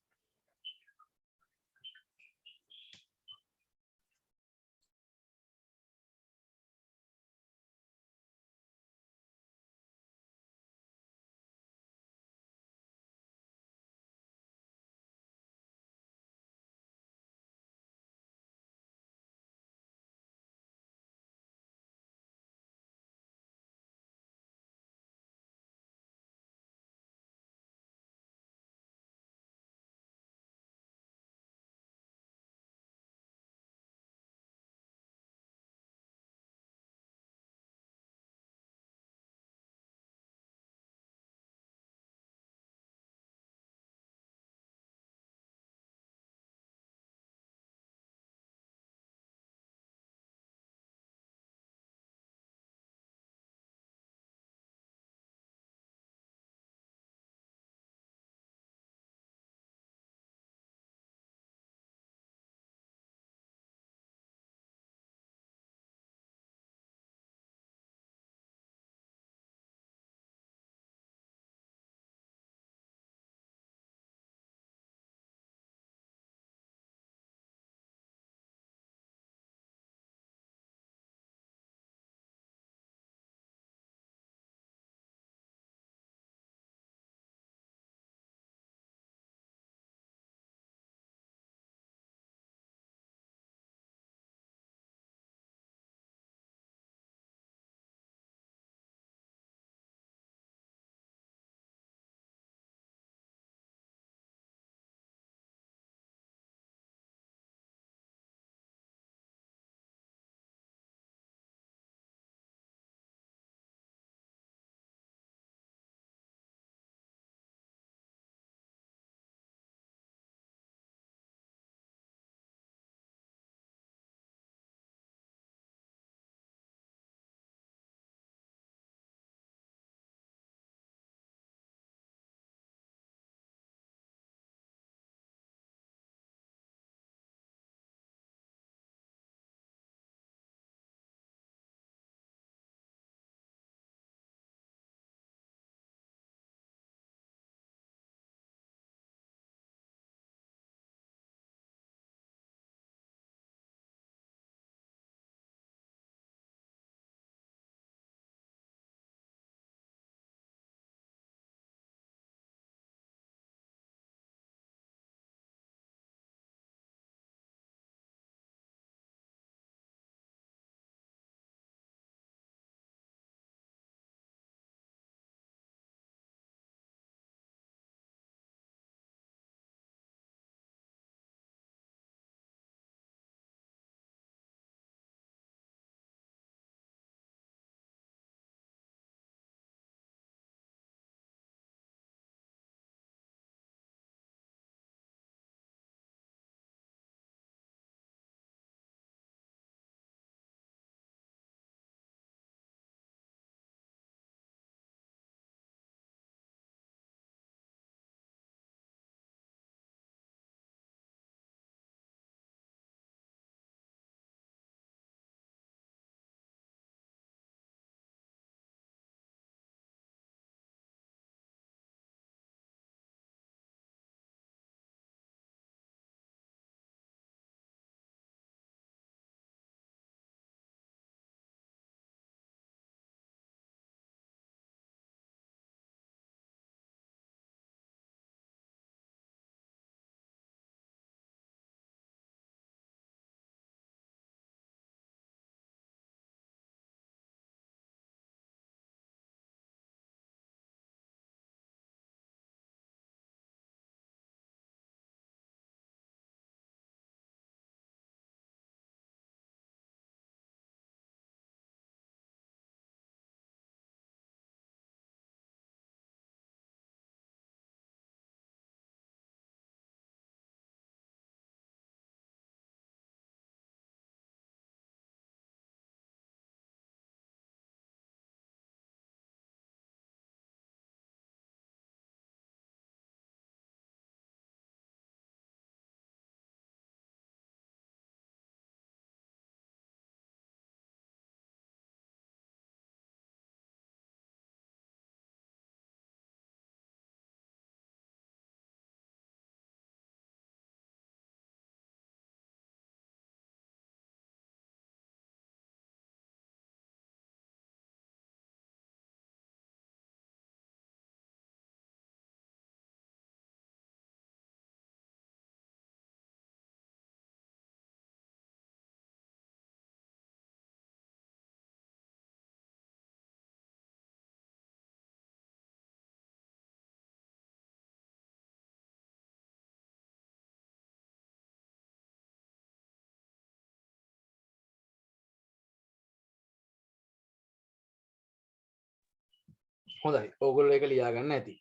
හොඳයි ඕගොල්ලෝ ඒක ලියා ගන්න ඇති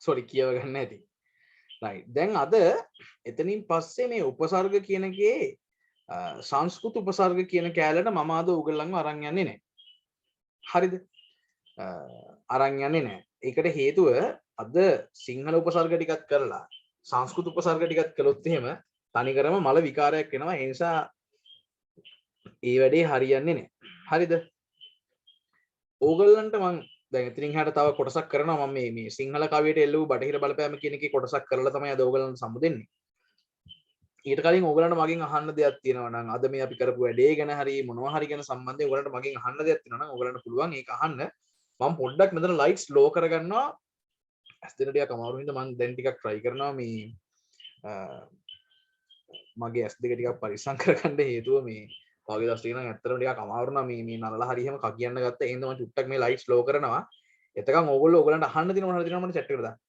සෝරි කියව ගන්න ඇති right දැන් අද එතනින් පස්සේ මේ උපසර්ග කියන එකේ සංස්කෘත උපසර්ග කියන කැලේට මම අද ඕගොල්ලන්ව අරන් යන්නේ නැහැ හරිද අරන් යන්නේ නැහැ ඒකට හේතුව අද සිංහල උපසර්ග ටිකක් කරලා සංස්කෘත උපසර්ග ටිකක් කළොත් එහෙම තනිකරම මල විකාරයක් වෙනවා ඒ නිසා ඒ වැඩේ හරියන්නේ නැහැ හරිද ඕගොල්ලන්ට මං දැන් ඉතින් එහාට තව කොටසක් කරනවා මම මේ සිංහල කවියට එල්ලූ බටහිර බලපෑම කියන එකේ කොටසක් කරලා තමයි අද ඕගොල්ලන්ට සම්මු දෙන්නේ ඊට කලින් ඕගොල්ලන්ට මගෙන් අහන්න දෙයක් තියෙනවා නම් අද මේ අපි කරපු වැඩේ ගැන හරි මොනවා හරි ගැන සම්බන්ධයෙන් ඕගොල්ලන්ට මගෙන් අහන්න දෙයක් තියෙනවා නම් ඕගොල්ලන්ට පුළුවන් ඒක අහන්න මම පොඩ්ඩක් මෙතන ලයිට්ස් ලෝ කරගන්නවා ඇස් දෙන්න ටිකක් අමාරු හින්දා මම දැන් ටිකක් try කරනවා මේ මගේ ඇස් දෙක ටිකක් පරිස්සම් කරගන්න හේතුව මේ වගේ දවස් ටික නම් ඇත්තටම ටිකක් අමාරු නම් මේ නරලා හරි එහෙම කකියන්න ගත්තා එහෙනම් මම චුට්ටක් මේ ලයිට්ස් ලෝ කරනවා එතකන් ඕගොල්ලන්ට අහන්න තියෙන මොනවද තියෙනවා මම chat එකට දාන්න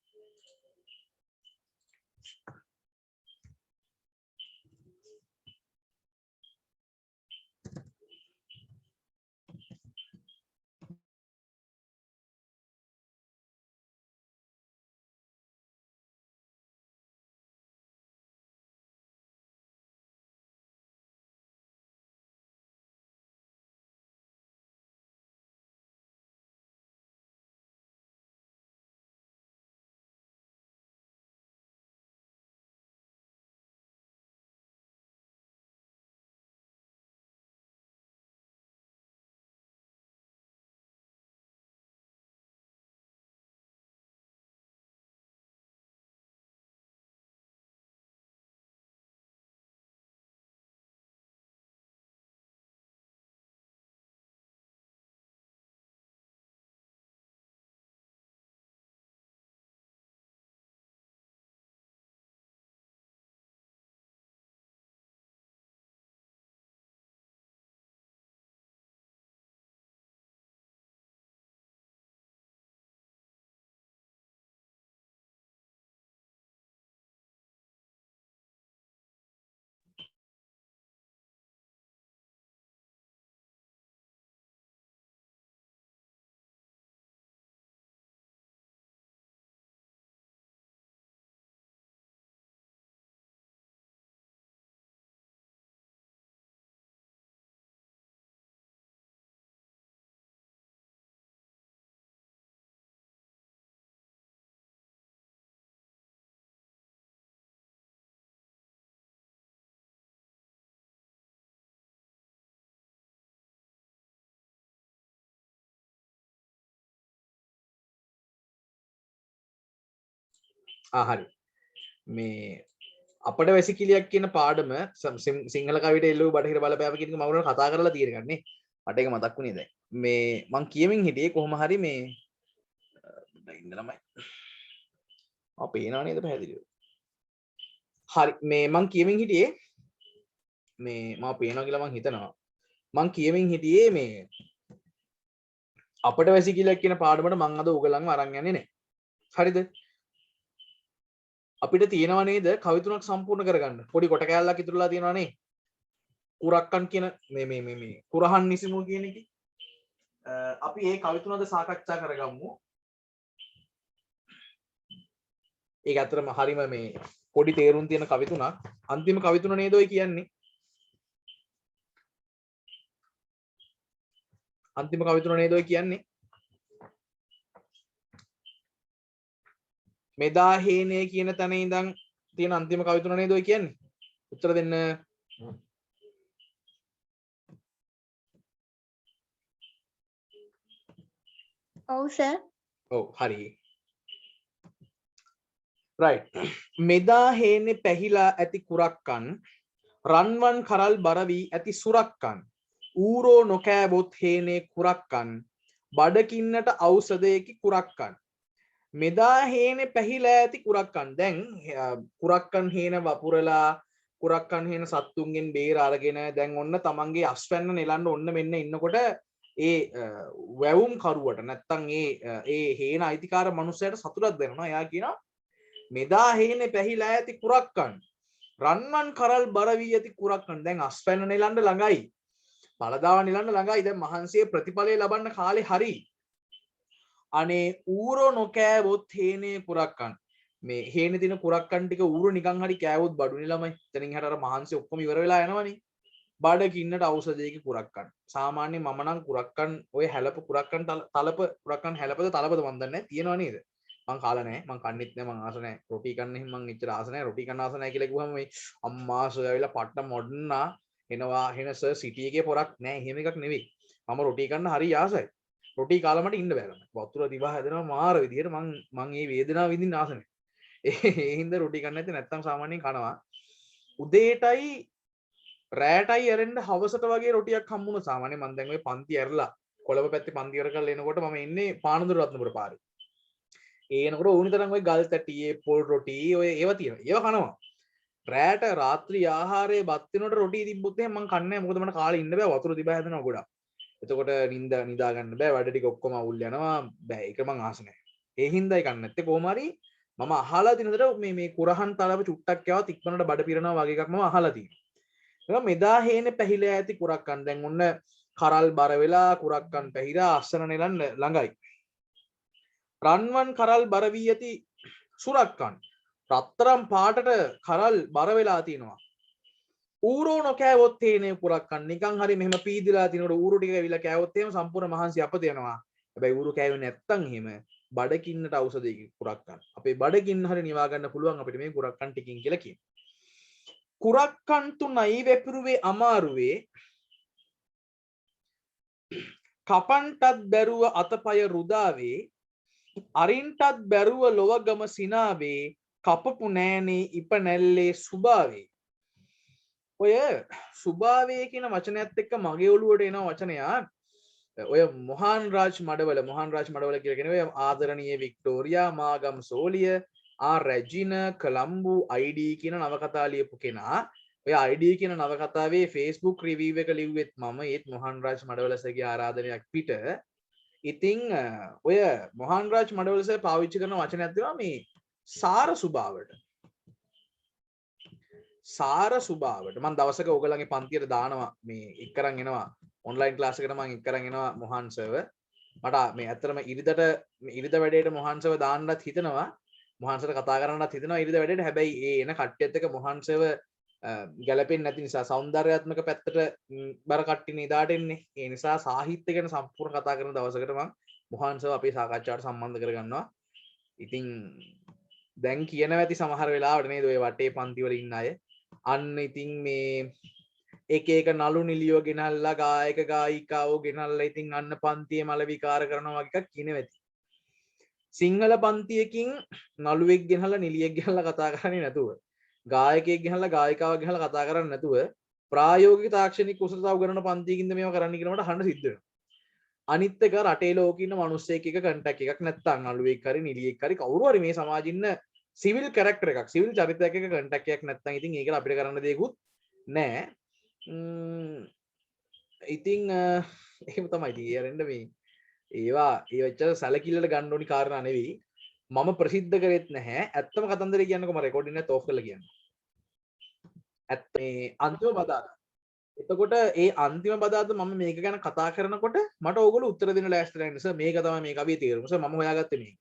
හරි මේ අපට වැසිකිලියක් කියන පාඩම සිංහල කවියට එල්ලූ බටහිර බලපෑම කියන එක මම උනට කතා කරලා තියෙන ගන්නේ මට ඒක මතක් වුණේ දැන් මේ මං කියමින් හිටියේ කොහොම හරි මේ ඉන්න ළමයි පේනව නේද පැහැදිලිව හරි මේ මං කියමින් හිටියේ මේ මම පේනවා කියලා මං හිතනවා මං කියමින් හිටියේ මේ අපට වැසිකිලියක් කියන පාඩමට මං අද ඕගලන්ව අරන් යන්නේ නැහැ හරිද අපිට තියෙනව නේද කවි තුනක් සම්පූර්ණ කරගන්න පොඩි කොට කැලලක් ඉතුරුලා තියෙනවා නේ කුරක්කන් කියන මේ කුරහන් නිසිමු කියන එක අපි මේ කවි තුන අද සාකච්ඡා කරගමු ඒක අතරම හරිම මේ පොඩි තේරුම් තියෙන කවි තුනක් අන්තිම කවි තුන නේද ඔය කියන්නේ අන්තිම කවි තුන නේද ඔය කියන්නේ මෙදා හේනේ කියන තැන ඉඳන් තියෙන අන්තිම කවි තුන නේද ඔය කියන්නේ උත්තර දෙන්න ඔව් සර් ඔව් හරි right මෙදා හේනේ පැහිලා ඇති කුරක්කන් රන්වන් කරල් බර වී ඇති සුරක්කන් ඌරෝ නොකෑවොත් හේනේ කුරක්කන් බඩකින්නට ඖෂධයකි කුරක්කන් මෙදා හේනේ පැහිලා ඇති කුරක්කන් දැන් කුරක්කන් හේන වපුරලා කුරක්කන් හේන සත්තුන්ගෙන් බේර අරගෙන දැන් ඔන්න තමන්ගේ අස්වැන්න නෙලන්න ඔන්න මෙන්න ඉන්නකොට ඒ වැවුම් කරුවට නැත්තම් ඒ හේන අයිතිකාර මනුස්සයට සතුටක් දෙනවා එයා කියනවා මෙදා හේනේ පැහිලා ඇති කුරක්කන් රන්වන් කරල් බර වී ඇති කුරක්කන් දැන් අස්වැන්න නෙලන්න ළඟයි පළදාව නෙලන්න ළඟයි දැන් මහන්සියේ ප්‍රතිඵලය ලබන්න කාලේ හරි අනේ ඌරෝ නොකෑවොත් හේනේ කුරක්කන් මේ හේනේ තියෙන කුරක්කන් ටික ඌරු නිකන් හරි කෑවොත් බඩුනේ ළමයි එතනින් හැට අර මහන්සි ඔක්කොම ඉවර වෙලා යනවනේ බඩගින්නට ඖෂධයක කුරක්කන් සාමාන්‍යයෙන් මම නම් කුරක්කන් ඔය හැලප කුරක්කන් තලප කුරක්කන් හැලපද තලපද මන් දන්නේ නැහැ තියෙනව නේද මං කාලා නැහැ මං කන්නෙත් නැහැ මං ආස නැහැ රොටි කන්න හිම මං එච්චර ආස නැහැ රොටි කන්න ආස නැහැ කියලා කිව්වම මේ අම්මා සොයාවිලා පට්ට මොඩන්නා එනවා එහෙන සර් සිටි එකේ පොරක් නැහැ එහෙම එකක් නෙවෙයි මම රොටි කන්න හරි ආසයි රොටි කාලා මට ඉන්න බෑ වතුර දිවා හැදෙනවා මාර විදියට මං මේ වේදනාව විඳින්න ආස නැහැ ඒ හින්දා රොටි කන්න නැත්නම් නැත්තම් සාමාන්‍යයෙන් කනවා උදේටයි රෑටයි ඇරෙන්න හවසට වගේ රොටියක් හම්බුණා සාමාන්‍යයෙන් මම දැන් ওই පන්ති ඇරලා කොළඹ පැත්තේ පන්ති ඉවර කරලා එනකොට මම ඉන්නේ පානදුර රත්නපුර පාරේ ඒ එනකොට ඕනි තරම් ওই ගල් තැටියේ පොල් රොටි ඔය ඒවා තියෙනවා ඒවා කනවා රෑට රාත්‍රී ආහාරයේ බත් වෙනකොට රොටි තිබ්බොත් එහෙනම් මම කන්නේ නැහැ මොකද මට කාලේ ඉන්න බෑ වතුර දිබා හැදෙනවා ගොඩක් එතකොට නිදා ගන්න බෑ වැඩ ටික ඔක්කොම අවුල් යනවා බෑ ඒක මං ආස නැහැ ඒ හින්දායි කන්නේ නැත්තේ කොහොම හරි මම අහලා දිනදට මේ කුරහන් තලව චුට්ටක් යවත් ඉක්මනට බඩ පිරනවා වගේ එකක් මම අහලා තියෙනවා මෙදා හේනේ පැහිලා ඇති කුරක්කන් දැන් ඔන්න කරල් බර වෙලා කුරක්කන් පැහිලා අස්සන නෙලන් ළඟයි රන්වන් කරල් බර වී ඇති සුරක්කන් රත්තරම් පාටට කරල් බර වෙලා තිනවා ඌරෝ නොකෑවොත් හේනේ කුරක්කන් නිකන් හරි මෙහෙම පීදිලා තිනකොට ඌරු ටික ඇවිල්ලා කෑවොත් එහෙම සම්පූර්ණ මහන්සි අපත යනවා හැබැයි ඌරු කෑවේ නැත්තම් එහෙම බඩකින්නට ඖෂධයක කුරක්කන් අපේ බඩකින්න හරි නිවා ගන්න පුළුවන් අපිට මේ කුරක්කන් ටිකින් කියලා කියනවා කුරක්කන් තුනයි වෙපිරුවේ අමාරුවේ කපන්ටත් බැරුව අතපය රුදාවේ අරින්ටත් බැරුව ලොවගම සිනාවේ කපපු නෑනේ ඉප නැල්ලේ සුභාවේ ඔය සුභාවේ කියන වචනයත් එක්ක මගේ ඔළුවට එන වචනයක් ඔය මොහාන් රාජ් මඩවල කියලා කියන ඔය ආදරණීය වික්ටෝරියා මාගම් සෝලිය රැජින කලම්බු ID කියන නවකතා ලියපු කෙනා ඔය ID කියන නවකතාවේ Facebook රිවිව් එක ලිව්වෙත් මම ඒත් මොහාන් රාජ් මඩවලසගේ ආරාධනයක් පිට ඉතින් ඔය මොහාන් රාජ් මඩවලස පාවිච්චි කරන වචනයක් තියෙනවා මේ සාර සුභාවට මම දවසක ඕගලන්ගේ පන්තියට දානවා මේ එක්කරන් එනවා ඔන්ලයින් ක්ලාස් එකට මම එක්කරන් එනවා මොහාන් සර්ව මට මේ ඇත්තටම ඉරිද වැඩේට මොහාන් සර්ව දාන්නත් හිතනවා මොහාන් සර්ව කතා කරන්නත් හිතනවා ඉරිද වැඩේට හැබැයි ඒ එන කට්ටියත් එක්ක මොහාන් සර්ව ගැලපෙන්නේ නැති නිසා සෞන්දර්යාත්මක පැත්තට බර කට්ටියනේ ඉදාට එන්නේ ඒ නිසා සාහිත්‍ය ගැන සම්පූර්ණ කතා කරන දවසකට මම මොහාන් සර්ව අපේ සාකච්ඡාවට සම්බන්ධ කරගන්නවා ඉතින් දැන් කියනවා ඇති සමහර වෙලාවට නේද ඔය වටේ පන්ති වල ඉන්න අය අන්න ඉතින් මේ එක නළු නිලියෝ ගෙනල්ලා ගායක ගායිකාවෝ ගෙනල්ලා ඉතින් අන්න පන්තියේ මල විකාර කරනවා වගේ එකක් කියනවා ඇති සිංහල පන්තියකින් නළුවෙක් ගෙනල්ලා නිලියෙක් ගෙනල්ලා කතා කරන්නේ නැතුව ගායකයෙක් ගෙනල්ලා ගායිකාවක් ගෙනල්ලා කතා කරන්නේ නැතුව ප්‍රායෝගික තාක්ෂණික කුසලතාව කරන පන්තියකින්ද මේවා කරන්න කියලා මට අහන්න සිද්ධ වෙනවා අනිත් එක රටේ ලෝකේ ඉන්න මිනිස්සෙක් එක කන්ටැක්ට් එකක් නැත්තම් නළුවෙක් හරි නිලියෙක් හරි කවුරු හරි මේ සමාජෙ ඉන්න සිවිල් කැරක්ටර් එකක් සිවිල් චරිතයක් එක කන්ටැක්ට් එකක් නැත්තම් ඉතින් ඒකට අපිට කරන්න දෙයක්වත් නැහැ ඉතින් එහෙම තමයි ඉතින් මේ ඒවා ඒ වෙච්ච සැලකිල්ලට ගන්න ඕනි කාරණා නෙවෙයි මම ප්‍රසිද්ධ කරෙත් නැහැ ඇත්තම කතන්දරේ කියන්නකො මම රෙකෝඩින් එකත් ඕෆ් කරලා කියන්නම් ඇත්ත මේ අන්තිම බදාදා එතකොට ඒ අන්තිම බදාද මම මේක ගැන කතා කරනකොට මට ඕගොල්ලෝ උත්තර දෙන්න ලෑස්තිලා ඉන්න සර් මේක තමයි මේ කවියේ තේරුම සර් මම හොයාගත්තේ මේක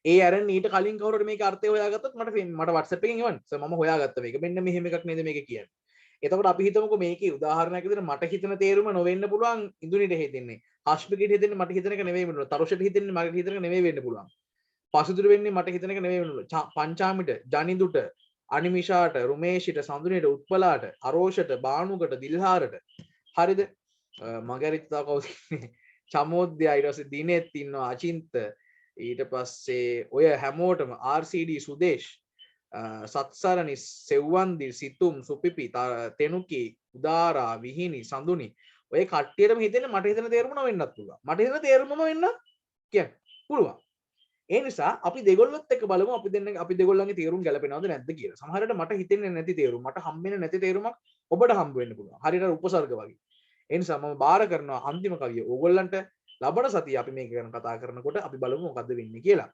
ඒ අරන් ඊට කලින් කවුරුහරි මේක අර්ථය හොයාගත්තොත් මට WhatsApp එකෙන් එවන්න සර් මම හොයාගත්තා මේක මෙන්න මෙහෙම එකක් නේද මේක කියන්නේ එතකොට අපි හිතමුකෝ මේකේ උදාහරණයක් විදිහට මට හිතන තේරුම නොවෙන්න පුළුවන් ඉඳුනිට හිතෙන්නේ හස්බිකිට හිතෙන්නේ මට හිතන එක නෙවෙයි වෙන්න පුළුවන් තරුෂට හිතෙන්නේ මට හිතන එක නෙවෙයි වෙන්න පුළුවන් පසුදුරු වෙන්නේ මට හිතන එක නෙවෙයි වෙන්න පුළුවන් පංචාමිට ජනිදුට අනිමිෂාට රුමේෂිට සඳුනේට උත්පලාට අරෝෂට බානුකට දිල්හාරට හරිද මගරිත් තව කවුද ඉන්නේ චමෝද්දයා ඊට පස්සේ දිනෙත් ඉන්නවා අචින්ත ඊට පස්සේ ඔය හැමෝටම RCD සුදේශ් සත්සරණි සෙව්වන්දි සිතුම් සුපිපි තෙනුකි උදාරා විහිණි සඳුනි ඔය කට්ටියටම හිතෙන්නේ මට හිතන තේරුම නොවෙන්නත් පුළුවන් මට හිතන තේරුමම වෙන්න කියන්න පුළුවන් ඒ නිසා අපි දෙගොල්ලොත් එක්ක බලමු අපි දෙගොල්ලන්ගේ තේරුම් ගැලපෙනවද නැද්ද කියලා. සමහරවිට මට හිතෙන්නේ නැති තේරුම් මට හම්බෙන්නේ නැති තේරුමක් ඔබට හම්බ වෙන්න පුළුවන්. හරියට උපසර්ග වගේ. ඒ නිසා මම බාර කරනවා අන්තිම කවිය ඕගොල්ලන්ට ලබන සතිය අපි මේක ගැන කතා කරනකොට අපි බලමු මොකද්ද වෙන්නේ කියලා.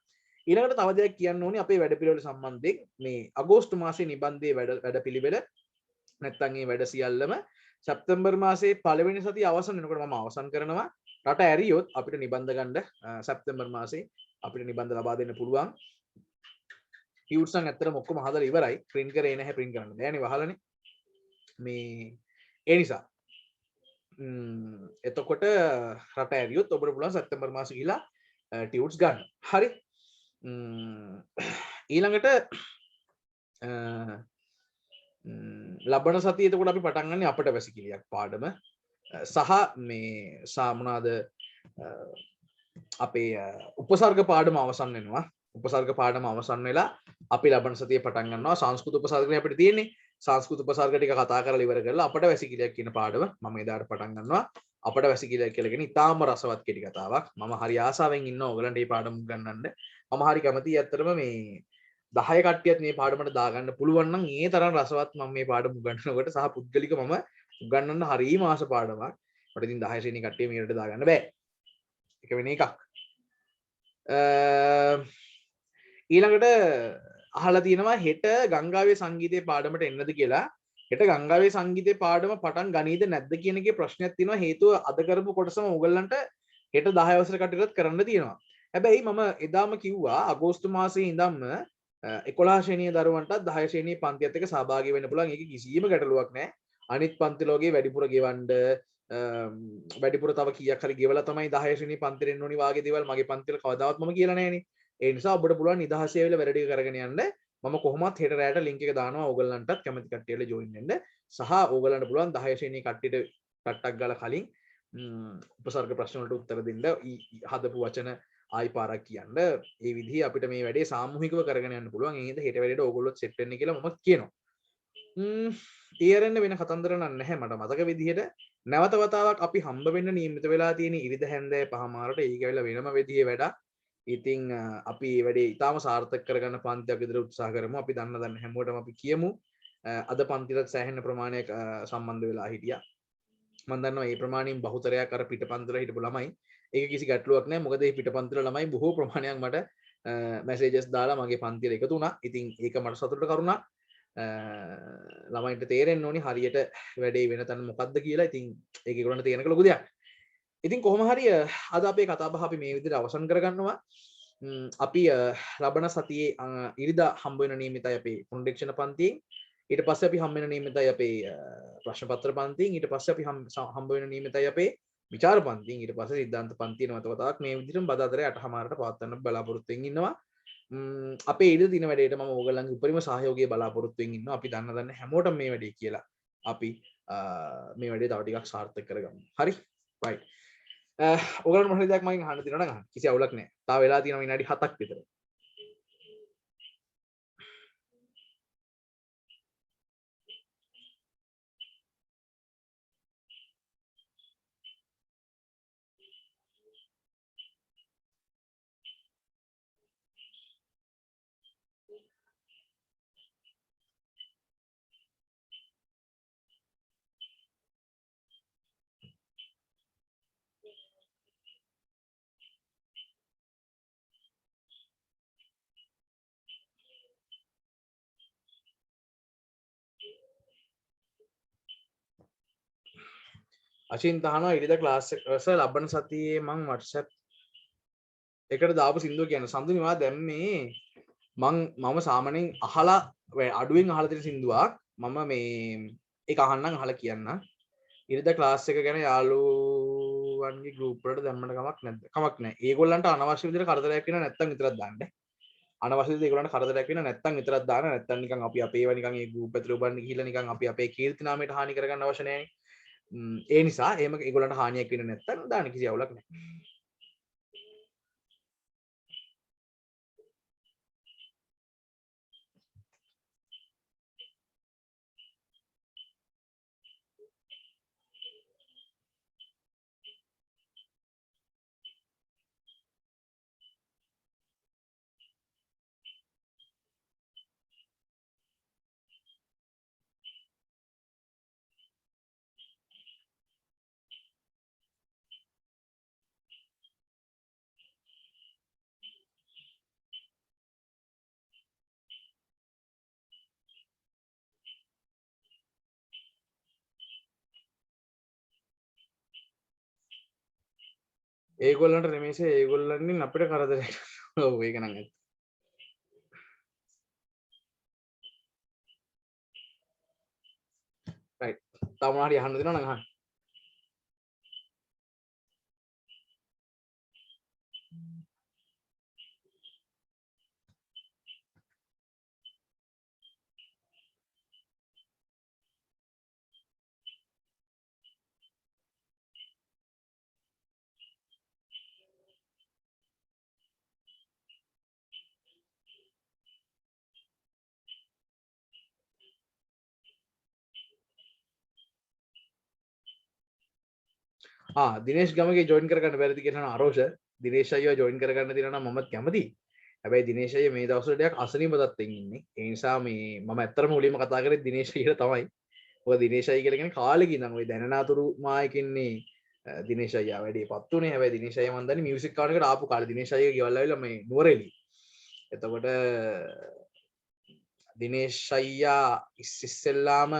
ඊළඟට තව දෙයක් කියන්න ඕනේ අපේ වැඩපිළිවෙල සම්බන්ධයෙන් මේ අගෝස්තු මාසයේ නිබන්ධයේ වැඩපිළිවෙල නැත්තම් මේ වැඩ සියල්ලම සැප්තැම්බර් මාසයේ පළවෙනි සතිය අවසන් වෙනකොට මම අවසන් කරනවා. රට ඇරියොත් අපිට නිබන්ධ ගන්න සැප්තැම්බර් මාසේ අපිට නිබන්ධ ලබා දෙන්න පුළුවන්. ටියුට්ස් නම් ඇත්තටම ඔක්කොම හදලා ඉවරයි. print කරේ නැහැ, print කරන්න බෑනේ වහලානේ. මේ ඒ නිසා එතකොට රට ඇරියොත් ඔබට පුළුවන් සැප්තැම්බර් මාසේ ගිහලා ටියුට්ස් ගන්න. හරි. ඊළඟට ලබන සතියේ එතකොට අපි පටන් ගන්න අපට වැසිකිළියක් පාඩම සහ මේ සාමනාද අපේ උපසර්ග පාඩම අවසන් වෙනවා. උපසර්ග පාඩම අවසන් වෙලා අපි ලබන සතියේ පටන් ගන්නවා සංස්කෘත උපසර්ගනේ අපිට තියෙන්නේ. සංස්කෘත උපසර්ග ටික කතා කරලා ඉවර කරලා අපට වැසිකිළියක් කියන පාඩම මම එදාට පටන් ගන්නවා. අපට වැසිකිළියක් කියලා කියන ඉතාම රසවත් කෙටි කතාවක්. මම හරි ආසාවෙන් ඉන්නවා ඔයගලන්ට මේ පාඩම ගන්නන්න. මම හරි කැමතියි ඇත්තටම මේ 10 කට්ටියත් මේ පාඩමට දාගන්න පුළුවන් නම් ඒ තරම් රසවත් මම මේ පාඩම උගන්වනකොට සහ පුද්ගලික මම උගන්වන්න හරිම ආස පාඩමක්. මට ඉතින් 10 ශ්‍රේණි කට්ටිය මේකට දාගන්න බෑ. ඒක වෙන එකක්. ඊළඟට අහලා තියෙනවා හෙට ගංගාවේ සංගීතයේ පාඩමට එන්නද කියලා. හෙට ගංගාවේ සංගීතයේ පාඩම පටන් ගනීද නැද්ද කියන එකේ ප්‍රශ්නයක් තියෙනවා. හේතුව අද කරපු කොටසම ඕගොල්ලන්ට හෙට 10 වසර කටයුතුත් කරන්න තියෙනවා. හැබැයි මම එදාම කිව්වා අගෝස්තු මාසයේ ඉඳන්ම 11 ශ්‍රේණියේ දරුවන්ටත් 10 ශ්‍රේණියේ පන්තියත් එක්ක සහභාගී වෙන්න පුළුවන්. ඒක කිසිම ගැටලුවක් නැහැ. අනිත් පන්ති ලෝකේ වැඩිපුර ගෙවන්න වැඩිපුර තව කීයක් හරි ගෙවලා තමයි 10 ශ්‍රේණියේ පන්තිට එන්න ඕනි වාගේ දේවල් මගේ පන්තිවල කවදාවත් මම කියලා නැහැනේ. ඒ නිසා ඔබට පුළුවන් නිදහසේ වෙලා වැඩ ටික කරගෙන යන්න. මම කොහොමත් හෙට රැයට ලින්ක් එක දානවා ඕගොල්ලන්ටත් කැමති කට්ටියට ජොයින් වෙන්න. සහ ඕගොල්ලන්ට පුළුවන් 10 ශ්‍රේණියේ කට්ටියට ටට්ටක් ගාලා කලින් උපසර්ග ප්‍රශ්න වලට උත්තර දෙන්න හදපු වචන ආයි පාරක් කියන්න. ඒ විදිහේ අපිට මේ වැඩේ සාමූහිකව කරගෙන යන්න පුළුවන්. ඒ හින්දා හෙට වැඩේට ඕගොල්ලොත් සෙට් වෙන්න කියලා මම කියනවා. ඊයරෙන්න වෙන කතන්දර නැහැ මට මතක විදිහට. නැවත වතාවක් අපි හම්බ වෙන්න නියමිත වෙලා තියෙන ඉරිදා හැන්දෑ 5:00 ඒක ඇවිල්ලා වෙනම විදිහේ වැඩක්. ඉතින් අපි මේ වැඩේ ඊටාම සාර්ථක කරගන්න පන්තියක් විතර උත්සාහ කරමු. අපි දන්න හැමෝටම අපි කියමු. අද පන්තිලත් සෑහෙන ප්‍රමාණයක් සම්බන්ධ වෙලා හිටියා. මම දන්නවා මේ ප්‍රමාණයෙන් බහුතරයක් අර පිටපන්තිවල හිටපු ළමයි. ඒක කිසි ගැටලුවක් නැහැ. මොකද මේ පිටපන්තිවල ළමයි බොහෝ ප්‍රමාණයක් මට මැසේජස් දාලා මගේ පන්තියට එකතු වුණා. ඉතින් ඒක මට සතුටට කරුණා. ළමයින්ට තේරෙන්න ඕනි හරියට වැඩේ වෙන තැන මොකද්ද කියලා. ඉතින් ඒක ඒගොල්ලන්ට තේරෙනක ලොකු දෙයක්. ඉතින් කොහොම හරි අද අපේ කතා බහ අපි මේ විදිහට අවසන් කරගන්නවා. අපි ලබන සතියේ ඉරිදා හම්බ වෙන නියමිතයි අපේ පුනරීක්ෂණ පන්තියෙන්. ඊට පස්සේ අපි හම්බ වෙන නියමිතයි අපේ ප්‍රශ්න පත්‍ර පන්තියෙන්. ඊට පස්සේ අපි හම්බ වෙන නියමිතයි අපේ විචාර පන්තියෙන්. ඊට පස්සේ සිද්ධාන්ත පන්තිය නැවතවතාවක් මේ විදිහටම බදාදරේ 8:00ට පවත්වන්න බලාපොරොත්තු වෙමින් ඉන්නවා. අපේ ඉරිදා දින වැඩේට මම ඕගොල්ලන්ගේ උපරිම සහයෝගය බලාපොරොත්තු වෙමින් ඉන්නවා. අපි දන්න හැමෝටම මේ වැඩේ කියලා අපි මේ වැඩේ තව ටිකක් සාර්ථක කරගමු. හරි? right. ඔයගොල්ලන්ට මොන හරි දෙයක් මගෙන් අහන්න තියෙනවා නම් අහන්න. කිසි අවුලක් නැහැ. තාම වෙලා තියෙනවා විනාඩි 7ක් විතර. අචින් තහනවා ඉරිදා ක්ලාස් එක ලබන සතියේ මං WhatsApp එකට දාපු සින්දුව කියන සඳුනි මා දැන් මේ මම සාමාන්‍යයෙන් අහලා අඩුවෙන් අහලා තියෙන සින්දුවක් මම මේ ඒක අහන්නම් අහලා කියන්න ඉරිදා ක්ලාස් එක ගැන යාළුවන්ගේ ගෲප් වලට දැම්මට කමක් නැද්ද කමක් නැහැ ඒගොල්ලන්ට අනවශ්‍ය විදිහට කරදරයක් වෙනවා නැත්තම් විතරක් දාන්න අනවශ්‍ය විදිහට ඒගොල්ලන්ට කරදරයක් වෙනවා නැත්තම් විතරක් දාන්න නැත්තම් නිකන් අපි අපේව නිකන් ඒ ගෲප් ඇතුලේ උබන්න ගිහිල්ලා නිකන් අපි අපේ කීර්ති නාමයට හානි කරගන්න අවශ්‍ය නැහැ ඒ නිසා එහෙම ඒගොල්ලන්ට හානියක් වෙන්නේ නැත්තම් දාන්න කිසි අවුලක් නැහැ ඒගොල්ලන්ට නෙමේසේ ඒගොල්ලන්ගෙන් අපිට කරදරයක්. ඔව් ඒක නම් ඇත්ත. රයිට්. තව මොනවා හරි අහන්න දෙනවා නම් අහන්න. දිනේෂ් ගමගේ ජොයින් කරගන්න බැරිද කියලා අරෝෂ. දිනේෂ් අයියා ජොයින් කරගන්න තියෙනවා නම් මමත් කැමතියි. හැබැයි දිනේෂ් අයියා මේ දවස්වල ටිකක් අසනීප තත්ත්වෙන් ඉන්නේ. ඒ නිසා මේ මම ඇත්තටම මුලින්ම කතා කරේ දිනේෂ් අයියට තමයි. මොකද දිනේෂ් අයියා කියලා කියන්නේ කාලෙක ඉඳන් ওই දැනනාතුරු මායකින්නේ දිනේෂ් අයියා වැඩිපත් උනේ. හැබැයි දිනේෂ් අයියා මන් දන්නේ මියුසික් කාන් එකට ආපු කාලේ දිනේෂ් අයියා ගෙවල් ආවිලා මේ නුවරඑළිය. එතකොට දිනේෂ් අයියා ඉස්සෙල්ලාම